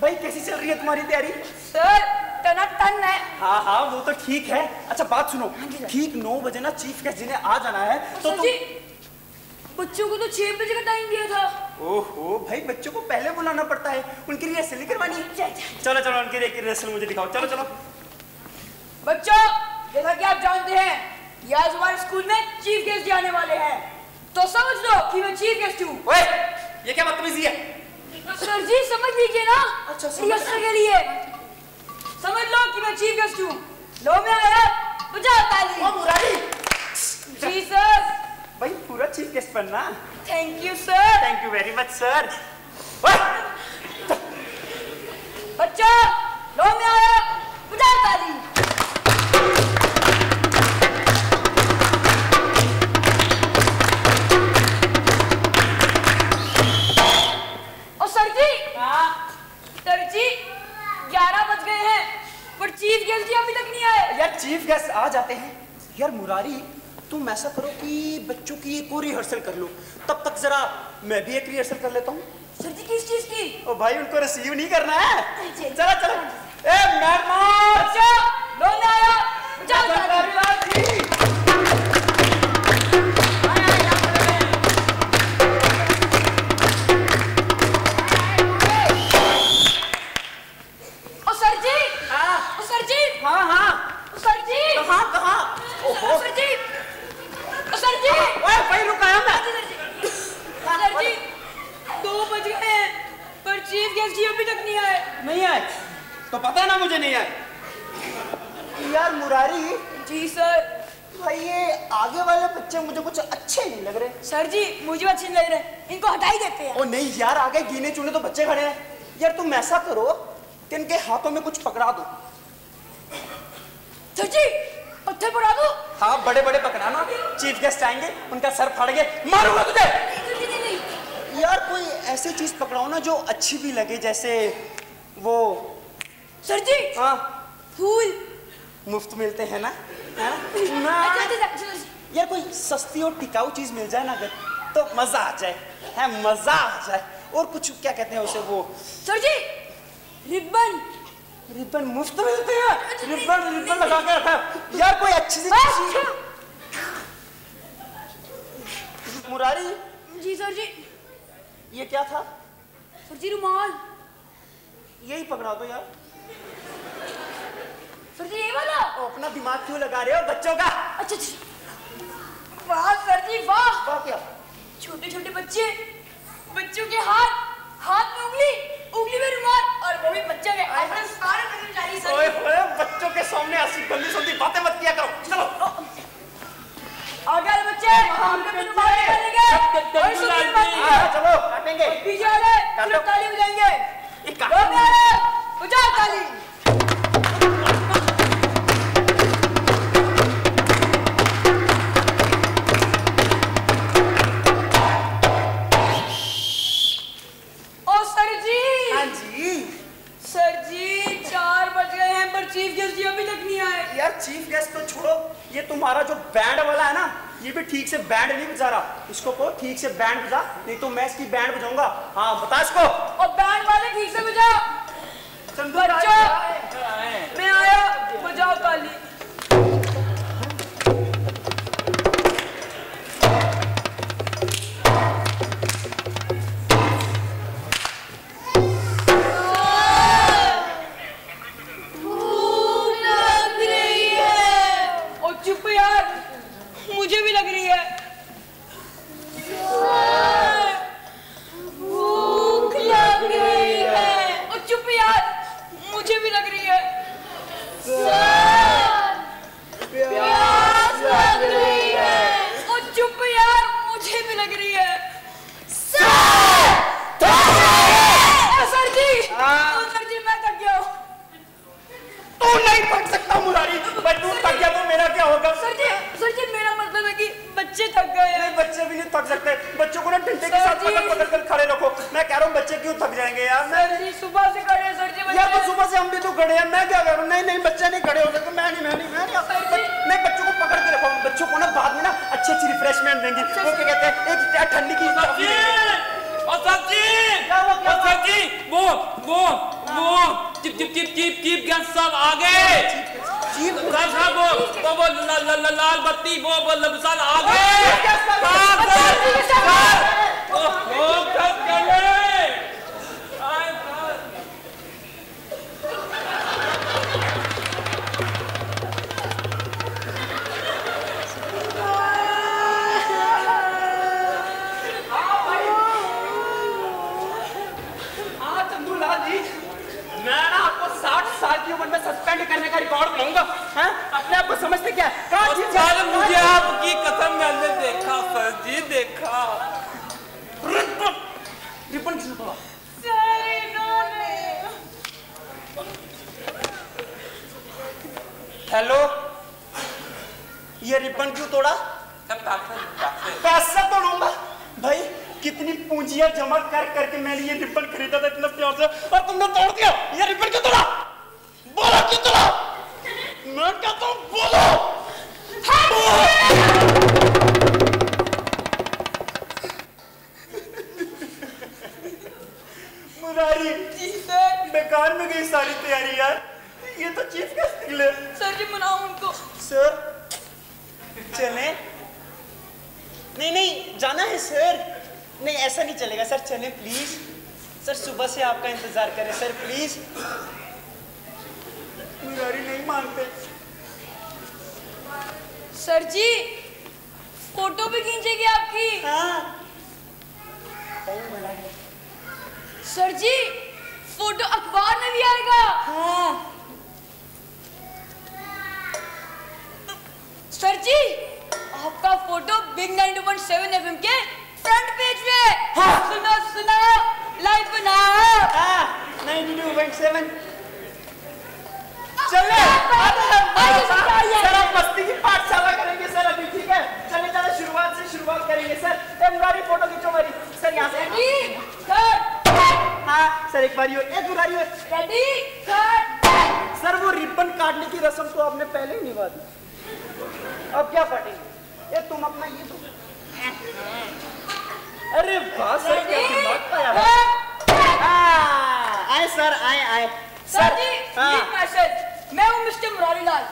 भाई कैसी चल रही है तुम्हारी तैयारी? सर टनाटन है। हाँ हाँ वो तो ठीक है। अच्छा बात सुनो, ठीक 9 बजे ना चीफ गेस्ट जिन्हें आ जाना है तो तुम बच्चों को तो 6 बजे का टाइम दिया था। ओहो भाई बच्चों को पहले बुलाना पड़ता है, उनकी रिहर्सल करवानी है। चलो चलो उनकी रिहर्सल मुझे दिखाओ, चलो चलो। बच्चों जैसा कि आप जानते हैं ये आज हमारे स्कूल में चीफ गेस्ट आने वाले हैं, तो समझ लो कि मैं चीफ गेस्ट हूँ। ओए ये क्या बदतमीजी है? सर जी समझ लीजिए ना। अच्छा रिहर्सल के लिए समझ लो कि मैं चीफ गेस्ट हूँ। लो मैं आया बजाओ ताली। ओ मुरारी जी सर। भाई पूरा चीफ गेस्ट बनना। Thank you sir. Thank you very much sir. बच्चों लो मैं आया बजाओ ताली। सर जी 11 बज गए हैं पर चीफ गेस्ट जी अभी तक नहीं आए। यार चीफ गेस्ट आ जाते हैं। यार मुरारी तुम ऐसा करो कि बच्चों की एक और रिहर्सल कर लो, तब तक जरा मैं भी एक रिहर्सल कर लेता हूँ। सर जी किस चीज की? ओ भाई उनको रिसीव नहीं करना है। चलो चलो ए मेहमान बच्चों लो मैं आया बजाओ ताली। हाँ हाँ सर जी कहाँ कहाँ? सर जी सर जी ओए भाई रुका मैं। सर जी 2 बज गए हैं पर चीफ गेस्ट जी अभी तक नहीं आए। नहीं आए तो पता है ना मुझे नहीं आए। यार मुरारी। जी सर। भाई ये आगे वाले बच्चे मुझे कुछ अच्छे नहीं लग रहे। सर जी मुझे अच्छे नहीं लग रहे, इनको हटा ही देते हैं। ओ नहीं यार, आगे गिने चुने तो बच्चे खड़े हैं यार। तुम ऐसा करो कि इनके हाथों में कुछ पकड़ा दो। सर जी पत्थर पड़ा दो। हाँ बड़े बड़े पकड़ाना, चीफ गेस्ट आएंगे उनका सर फाड़ के मारूंगा तुझे। यार कोई ऐसी चीज पकड़ाओ ना जो अच्छी भी लगे, जैसे वो। सर जी हाँ फूल मुफ्त मिलते हैं ना, है? अच्छा। यार कोई सस्ती और टिकाऊ चीज मिल जाए ना अगर, तो मजा आ जाए, है मजा आ जाए। और कुछ क्या कहते हैं उसे वो। सर जी रिबन। रिबन मुफ्त मिलते हैं? रिबन लगा के रखा है। यार कोई अच्छी सी चीज। मुरारी जी सर जी। ये क्या था? सर जी रुमाल। यही पकड़ा दो यार। सर जी ये वाला। अपना दिमाग क्यों लगा रहे हो बच्चों का? अच्छा। वाह सर जी वाह। वाह क्या? छोटे छोटे बच्चों के हाथ में उंगली में रुमाल, और वो भी बच्चों के सारे कर्मचारी। सर ओए होए, बच्चों के सामने ऐसी गंदी संदी बातें मत किया करो। चलो आगे वाले बच्चे हम पे रुमाल निकालेंगे। चलो काटेंगे। पीछे वाले सिर्फ ताली बजाएंगे। बजाओ ताली। सर जी 4 बज गए हैं पर चीफ गेस्ट जी अभी तक नहीं आए। यार चीफ गेस्ट तो छोड़ो, ये तुम्हारा जो बैंड वाला है ना, ये भी ठीक से बैंड नहीं बजा रहा। इसको को ठीक से बैंड बजा, नहीं तो मैं इसकी बैंड बजाऊंगा। हाँ बता इसको। और बैंड वाले ठीक से बजाओ। बच्चों मैं आया, बजाओ ताली। मुझे भी लग रही है। भूख लग रही है। और चुप यार, मुझे भी लग रही है। प्यास लग रही है। और चुप यार, मुझे भी लग रही है। सर जी मैं थक गया हूँ। तू नहीं थक सकता मुरारी, भाई तू थक गया तो मेरा क्या होगा? सर जी मेरा मतलब है कि बच्चे थक गए हैं। नहीं बच्चे भी नहीं थक सकते, बच्चों को ना डंडे के साथ पकड़ कर खड़े रखो। मैं कह रहा हूँ बच्चे क्यों थक जाएंगे यार? सर जी सुबह से खड़े हैं सर जी। यार तो सुबह से हम भी तो खड़े हैं, मैं क्या करूँ? नहीं बच्चे नहीं खड़े हो सकते। मैं नहीं बच्चों को पकड़ के रखो। बच्चों को ना बाद में ना अच्छी रिफ्रेशमेंट देंगी। वो क्या कहते हैं, एक ठंडी की चीफ गेस्ट सब आ गए। वो लाल बत्ती वो लबसान आ गए। मैं ना आपको 60 साल की उम्र में सस्पेंड करने का रिकॉर्ड बनाऊंगा। अपने आप को समझते क्या? मुझे आपकी कसम मैंने देखा सर जी, देखा। रिबन किसने तोड़ा? हेलो, ये रिबन क्यों तोड़ा? पैसा तोड़ूंगा भाई। कितनी पूंजियां जमा कर करके मैंने ये रिबन खरीदा था इतना प्यार से, और तुमने तोड़ दिया। ये रिबन क्यों तोड़ा? बोलो क्यों तोड़ा? मैं कहता हूँ बोलो। मुरारी बेकार में गई सारी तैयारी यार। ये तो चीफ गेस्ट निकले। सर जी मनाओ उनको। सर चले? नहीं जाना है सर। नहीं ऐसा नहीं चलेगा सर, चले प्लीज। सर सुबह से आपका इंतजार करें सर प्लीज। मुरारी नहीं मानते। सर जी फोटो भी खींचेगी आपकी? हाँ। सर जी फोटो अखबार में भी आएगा? हाँ। सर जी सर यहाँ से। Ready cut. हाँ सर, एक बारी और, एक बारी और। Ready cut. सर वो रिबन काटने की रस्म तो आपने पहले ही निभा दी, अब क्या काटेंगे? ये तुम अपना ये दो। अरे वाह सर, क्या दिमाग पाया है। आए सर, आए आए। सर जी, एक मैसेज। मैं हूँ मिस्टर मुरारी लाल।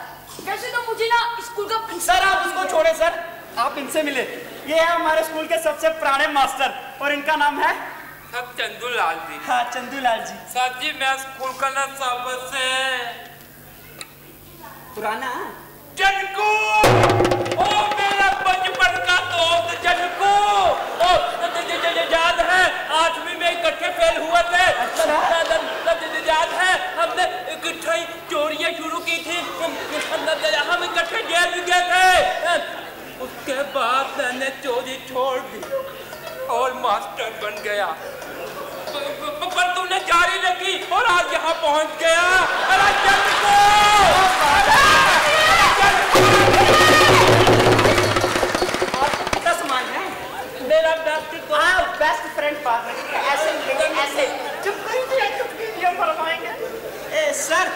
वैसे तो मुझे ना स्कूल का सर आप उसको छोड़े सर, आप इनसे मिले। ये है हमारे स्कूल के सबसे पुराने मास्टर और इनका नाम है सर चंदूलाल जी। हाँ चंदूलाल जी। सर जी मैं स्कूल का ना सबसे पुराना जनको, ओ मेरा बचपन का दोस्त जनको, ओ याद है 8वीं में इकट्ठे फेल हुए थे। याद है हमने इकट्ठे चोरियां शुरू की थी, हम इकट्ठे जेल भी गए थे। उसके बाद मैंने चोरी छोड़ दी और मास्टर बन गया, पर तूने जारी रखी और आज यहाँ पहुँच गया। अरे जनको, मेरा बेस्ट फ्रेंड पास ऐसे ऐसे चुप करिए, फरमाएंगे। सर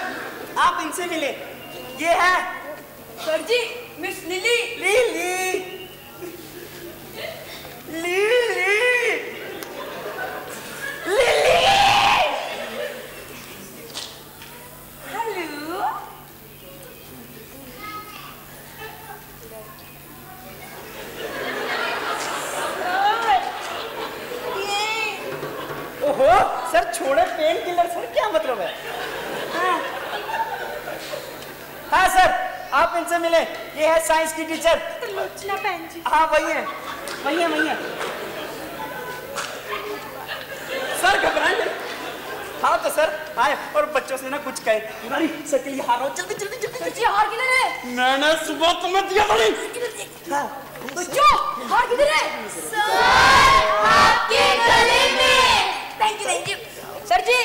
आप इनसे मिले, ये है sir ji Miss Lily. Lily Lily Lily. Hello. ओहो सर, छोड़े पेन किलर सर, क्या मतलब है? हाँ सर आप इनसे मिले, ये है साइंस की टीचर लोचना बहन जी। हाँ वही है, वही है, वही है। सर घबराएंगे। हाँ तो सर आए और बच्चों से ना कुछ कहे। मुरारी सर के लिए हार हो, जल्दी जल्दी जल्दी। सर जी हार किधर है? मैंने सुबह तुम्हें दिया था। हाँ बच्चों हार किधर है? सर आपके गले में। थैंक यू सर जी।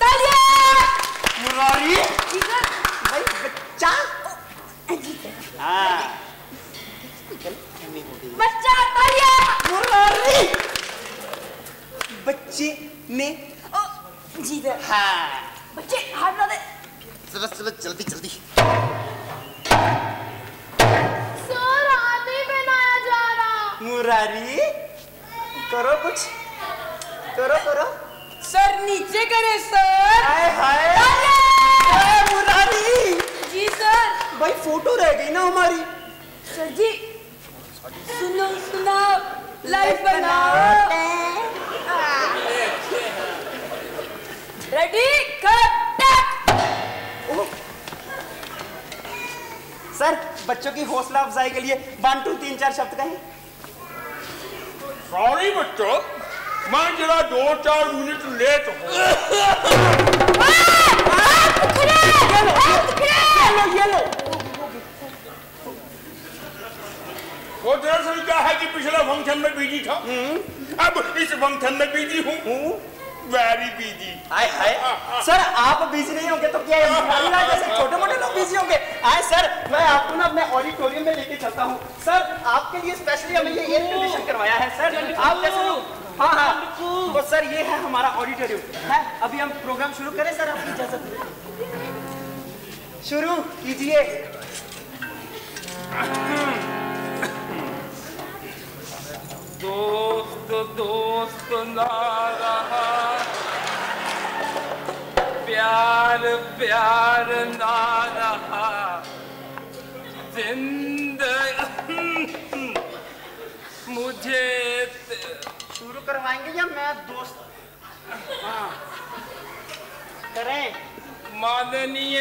तालियां। मुरारी जी सर। भाई बच्चा। हाँ बच्चा तालियां। मुरारी बच्चे ने जी सर। हाँ बच्चे हाथ ना दे। चलो चलो जल्दी जल्दी। सर हाथ नहीं पहनाया जा रहा। मुरारी करो कुछ, करो करो। सर नीचे करे सर। हाय हाय मुरारी। जी सर। भाई फोटो रह गई ना हमारी। सर जी सुनो सुनाओ लाइफ बनाओ। Ready cut. सर बच्चों की हौसला अफजाई के लिए 1 2 3 4 शब्द कहें। सॉरी बच्चों, मैं जरा 2-4 मिनट लेट हूँ। ये लो। वो दरअसल क्या है कि पिछले फंक्शन में बिजी था, अब इस फंक्शन में बिजी हूँ, वेरी बिजी। हाय हाय सर आप बिजी नहीं होंगे तो क्या जैसे छोटे मोटे लोग बिजी होंगे। आए सर मैं आपको ना अपने ऑडिटोरियम में लेके चलता हूँ। सर आपके लिए स्पेशली हमें ये एयर कंडीशन करवाया है सर, आप जैसे लोग। हाँ हाँ तो सर ये है हमारा ऑडिटोरियम है। अभी हम प्रोग्राम शुरू करें सर, आपकी इजाजत शुरू कीजिए। दोस्त दोस्त ना रहा, प्यार प्यार ना रहा, जिंदगी मुझे शुरू करवाएंगे या मैं दोस्त? हाँ करें। माननीय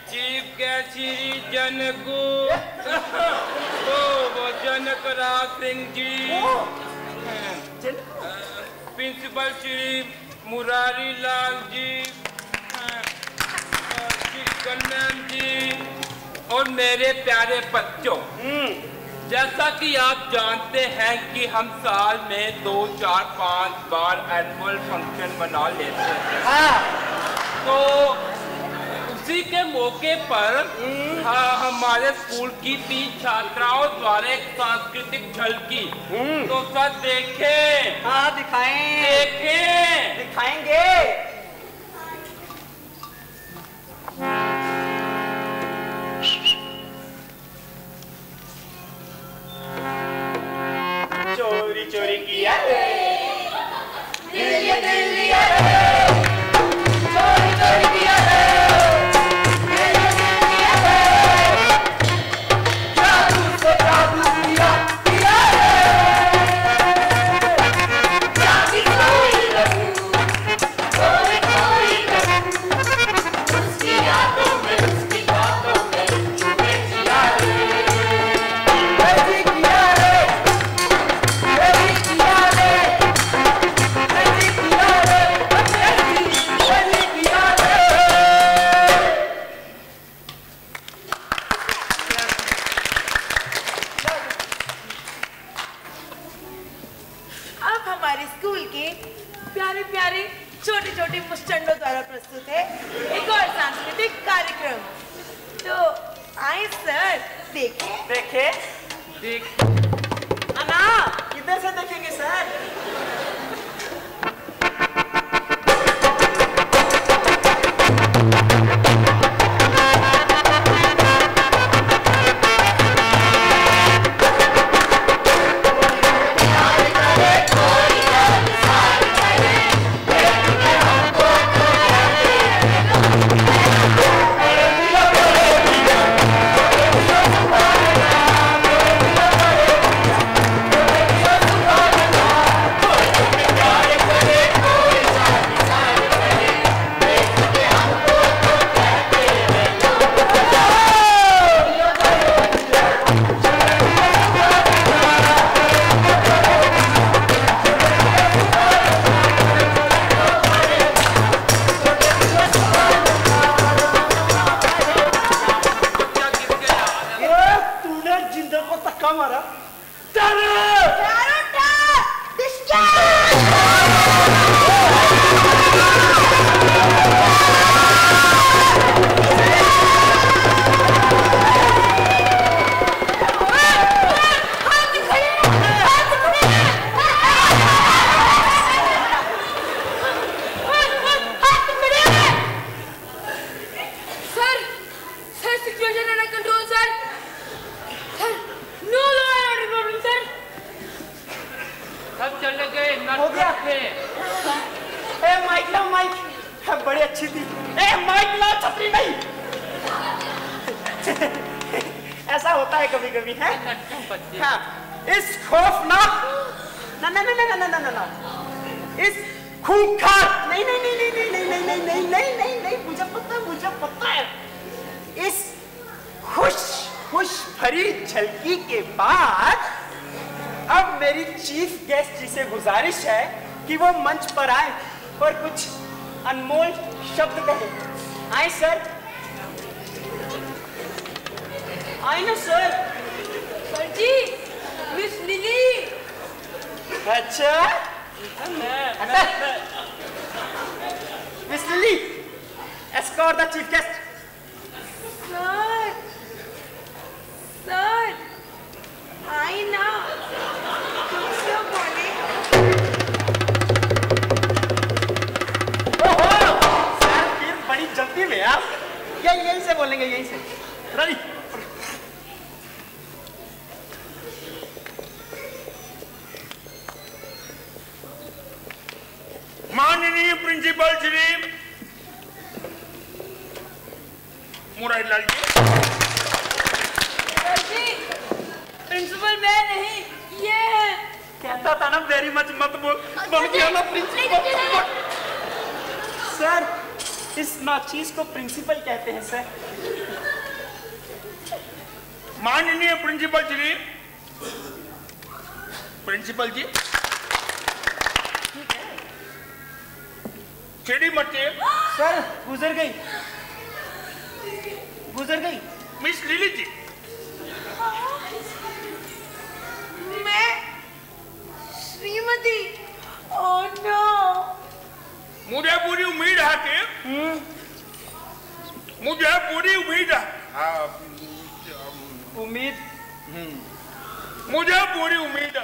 चीफ कैशियरी जनको जनक राज सिंह जी, प्रिंसिपल श्री मुरारी लाल जी, श्री कन्नन जी और मेरे प्यारे बच्चों, जैसा कि आप जानते हैं कि हम साल में 2, 4, 5 बार एनुअल फंक्शन मना लेते हैं। तो उसी के मौके पर हमारे स्कूल की 3 छात्राओं द्वारा एक सांस्कृतिक झलकी। तो सर देखें। हाँ दिखाएं। देखें। दिखाएंगे। चोरी चोरी किया दिल लिया चोरी चोरी किया जादू से जादू किया छोटे मुस्टंडों द्वारा प्रस्तुत है एक और सांस्कृतिक कार्यक्रम। तो आए सर देखें। देखें ना, इधर से देखेंगे सर। बड़ी अच्छी थी। माइक ला, छतरी नहीं। ऐसा होता है कभी कभी है। हाँ, इस खौफनाक ना ना ना ना ना ना ना ना इस खूंखार नहीं नहीं नहीं नहीं नहीं नहीं नहीं नहीं नहीं नहीं नहीं नहीं मुझे पता है। इस खुश भरी झलकी के बाद अब मेरी चीफ गेस्ट जी से गुजारिश है कि वो मंच पर आए और कुछ अनमोल शब्द कहे। आए सर, आए ना sir. Sir ji, Miss lily. अच्छा miss lily, escort the chief guest. Sir I ना, कुछ तो बोले। सर फिर बड़ी जल्दी में आप यहीं से बोलेंगे, यहीं से। रेडी? माननीय प्रिंसिपल श्री मुरारीलाल जी। प्रिंसिपल मैं नहीं, ये है। कहता था ना वेरी मच मत बोल, बन गया ना प्रिंसिपल। सर इस नाचीज को प्रिंसिपल कहते हैं सर। माननीय प्रिंसिपल श्री, प्रिंसिपल जी सीढ़ी मत सर, गुजर गई मिस लिली जी। मैं श्रीमती। Oh no. मुझे पूरी उम्मीद है कि मुझे पूरी उम्मीद है। उम्मीद मुझे पूरी उम्मीद है।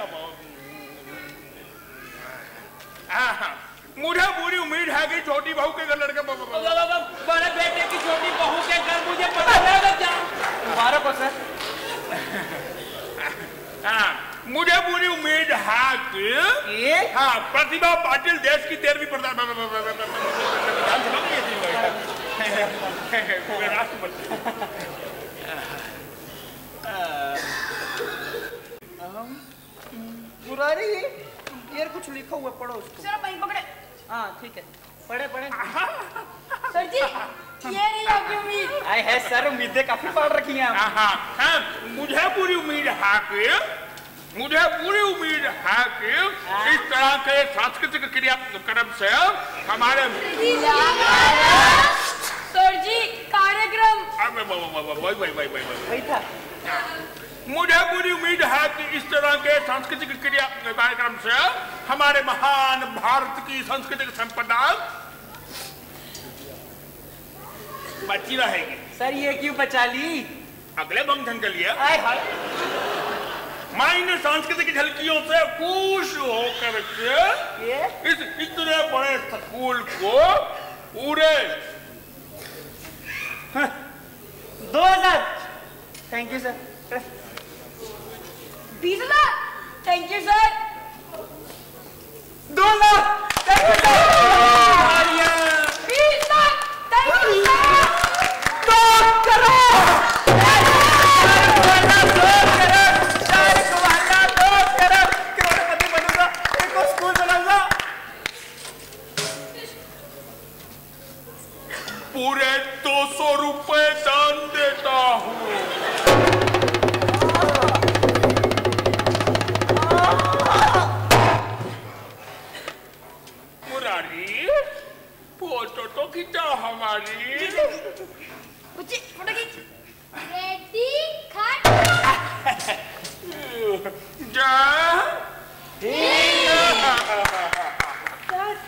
मुझे पूरी उम्मीद है कि छोटी बहू के घर लड़के बड़े बेटे की छोटी बहू के घर मुझे पता है क्या तुम्हारा को सर। मुझे पूरी उम्मीद है कि प्रतिभा पाटिल देश की 13वीं मुरारी यार कुछ लिखा हुआ पढ़ो उसको। सर वहीं पकड़े। हाँ ठीक है पढ़े पढ़े। सर जी ये नहीं आपकी उम्मीद। आए है सर उम्मीदें काफी पढ़ रखी हैं। मुझे पूरी उम्मीद है कि इस तरह के सांस्कृतिक क्रियाक्रम से हमारे सर जी कार्यक्रम। वही था। मुझे पूरी उम्मीद है कि इस तरह के सांस्कृतिक कार्यक्रम से हमारे महान भारत की सांस्कृतिक संपदा बची रहेगी। सर ये क्यों बचा ली? अगले फंक्शन के लिए माँ इन सांस्कृतिक झलकियों से खुश होकर के इस इतने बड़े स्कूल को पूरे 2000। Thank you sir. 20,000। Thank you sir. 2 lakh. Thank you sir. 20 lakh. Thank you sir. 2 crore. करोड़पति बनूंगा। एक और स्कूल बनाऊंगा। पूरे 200 रुपए दान देता हूँ। मुरारी फोटो तो खींचा हमारी। फोटो खींच। Ready cut. जा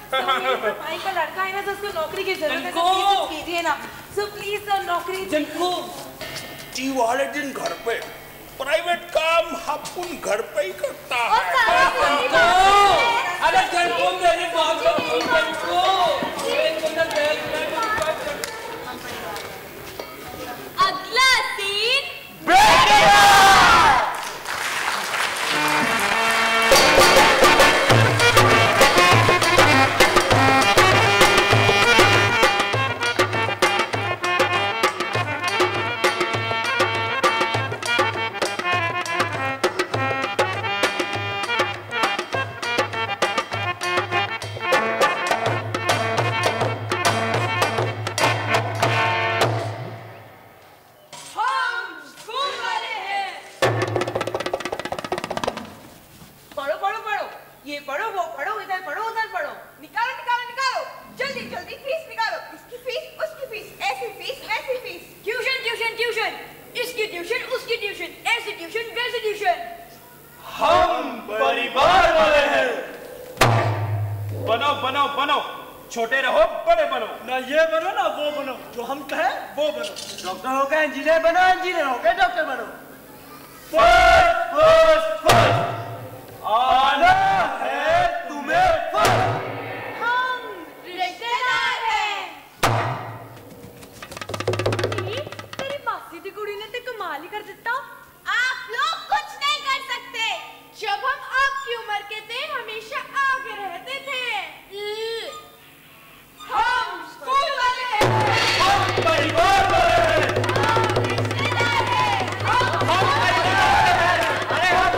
भाई का लड़का है ना तो उसको नौकरी की जरूरत है। जिनको कीजिए ना सो प्लीज सर नौकरी। जिनको जी वाले दिन घर पे प्राइवेट काम अपन घर पे ही करता है। अरे जिनको मेरी बात जिनको अगला सीन छोटे रहो बड़े बनो। ना ये बनो ना वो बनो, जो हम कहें वो बनो। डॉक्टर हो गए इंजीनियर बनो, इंजीनियर हो गए डॉक्टर बनो। फर्स्ट फर्स्ट फर्स्ट आना है तुम्हें फर्स्ट। हम रिश्तेदार हैं। तेरी मासी दी कुड़ी ने ते कमाल ही कर दिता। आप लोग कुछ नहीं कर सकते। जब हम आपकी उम्र के थे हमेशा आगे रहते थे। हम स्कूल वाले हैं। हम परिवार वाले हैं। हम रिश्तेदार हैं। हम परिवार वाले हैं। अरे हम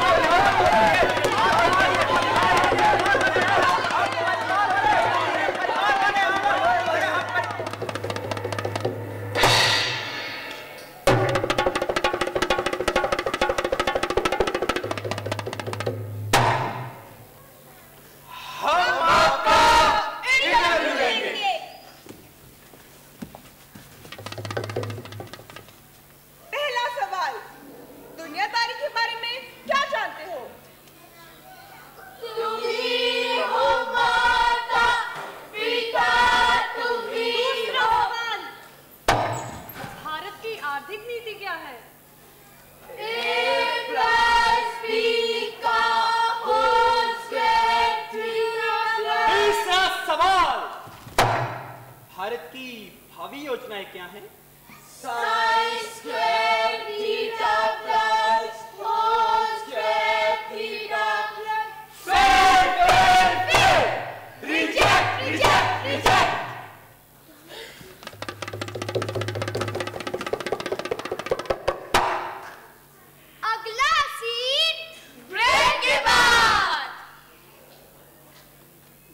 भारत की भावी योजनाएं क्या हैं? Sine square theta plus cos square theta plus fail reject reject reject. अगला सीन ब्रेक के बाद।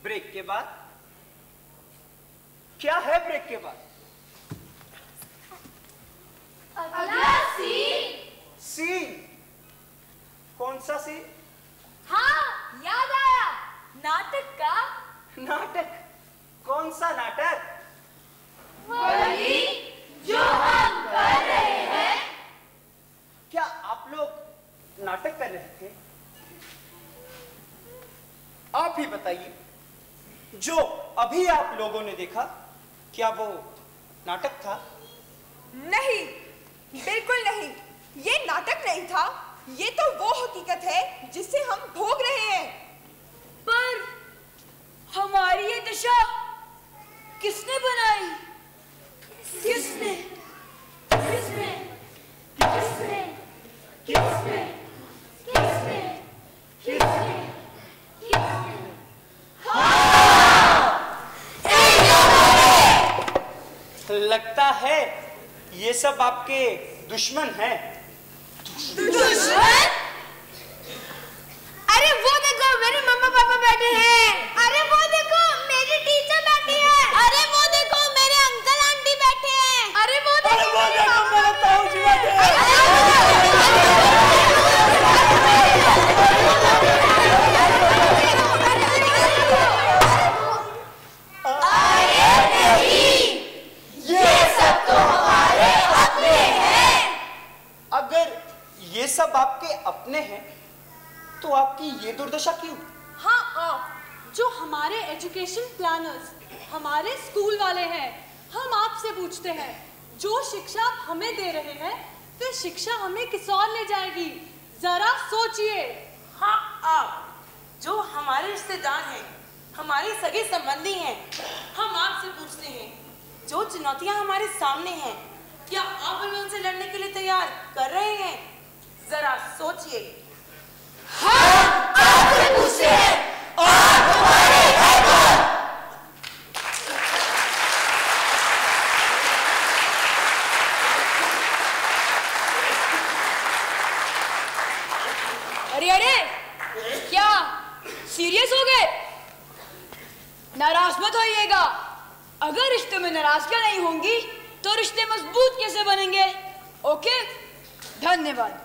ब्रेक के बाद क्या है? ब्रेक के बाद अगला सीन। सीन? कौन सा सीन? हाँ, याद आया, नाटक का। नाटक? कौन सा नाटक? वही जो हम कर रहे हैं। क्या आप लोग नाटक कर रहे थे? आप ही बताइए, जो अभी आप लोगों ने देखा, क्या वो नाटक था? नहीं, बिल्कुल नहीं। ये नाटक नहीं था, ये तो वो हकीकत है जिसे हम भोग रहे हैं। पर हमारी ये दशा किसने बनाई? किसने? किसने? किसने? किसने? किसने? किसने? लगता है ये सब आपके दुश्मन हैं। दुश्मन? अरे वो देखो मेरे मम्मा पापा बैठे हैं। अरे वो देखो मेरी टीचर बैठी है। अरे वो देखो मेरे अंकल आंटी बैठे हैं। अरे वो देखो मेरे ताऊजी बैठे हैं। ये सब आपके अपने हैं तो आपकी ये दुर्दशा क्यों? हाँ, आप जो हमारे एजुकेशन प्लानर्स, हमारे स्कूल वाले हैं, हम आपसे पूछते हैं, जो शिक्षा आप हमें दे रहे हैं तो शिक्षा हमें किस और ले जाएगी? जरा सोचिए। हाँ, आप जो हमारे रिश्तेदार हैं, हमारे सगे संबंधी हैं, हम आपसे पूछते हैं, जो चुनौतियां हमारे सामने हैं, क्या आप हमें उनसे लड़ने के लिए तैयार कर रहे हैं? जरा सोचिए। हम आपसे पूछते हैं, आप हमारे हैं कौन? अरे अरे, क्या सीरियस हो गए? नाराज मत होइएगा। अगर रिश्ते में नाराजगियां नहीं होंगी तो रिश्ते मजबूत कैसे बनेंगे? ओके, धन्यवाद।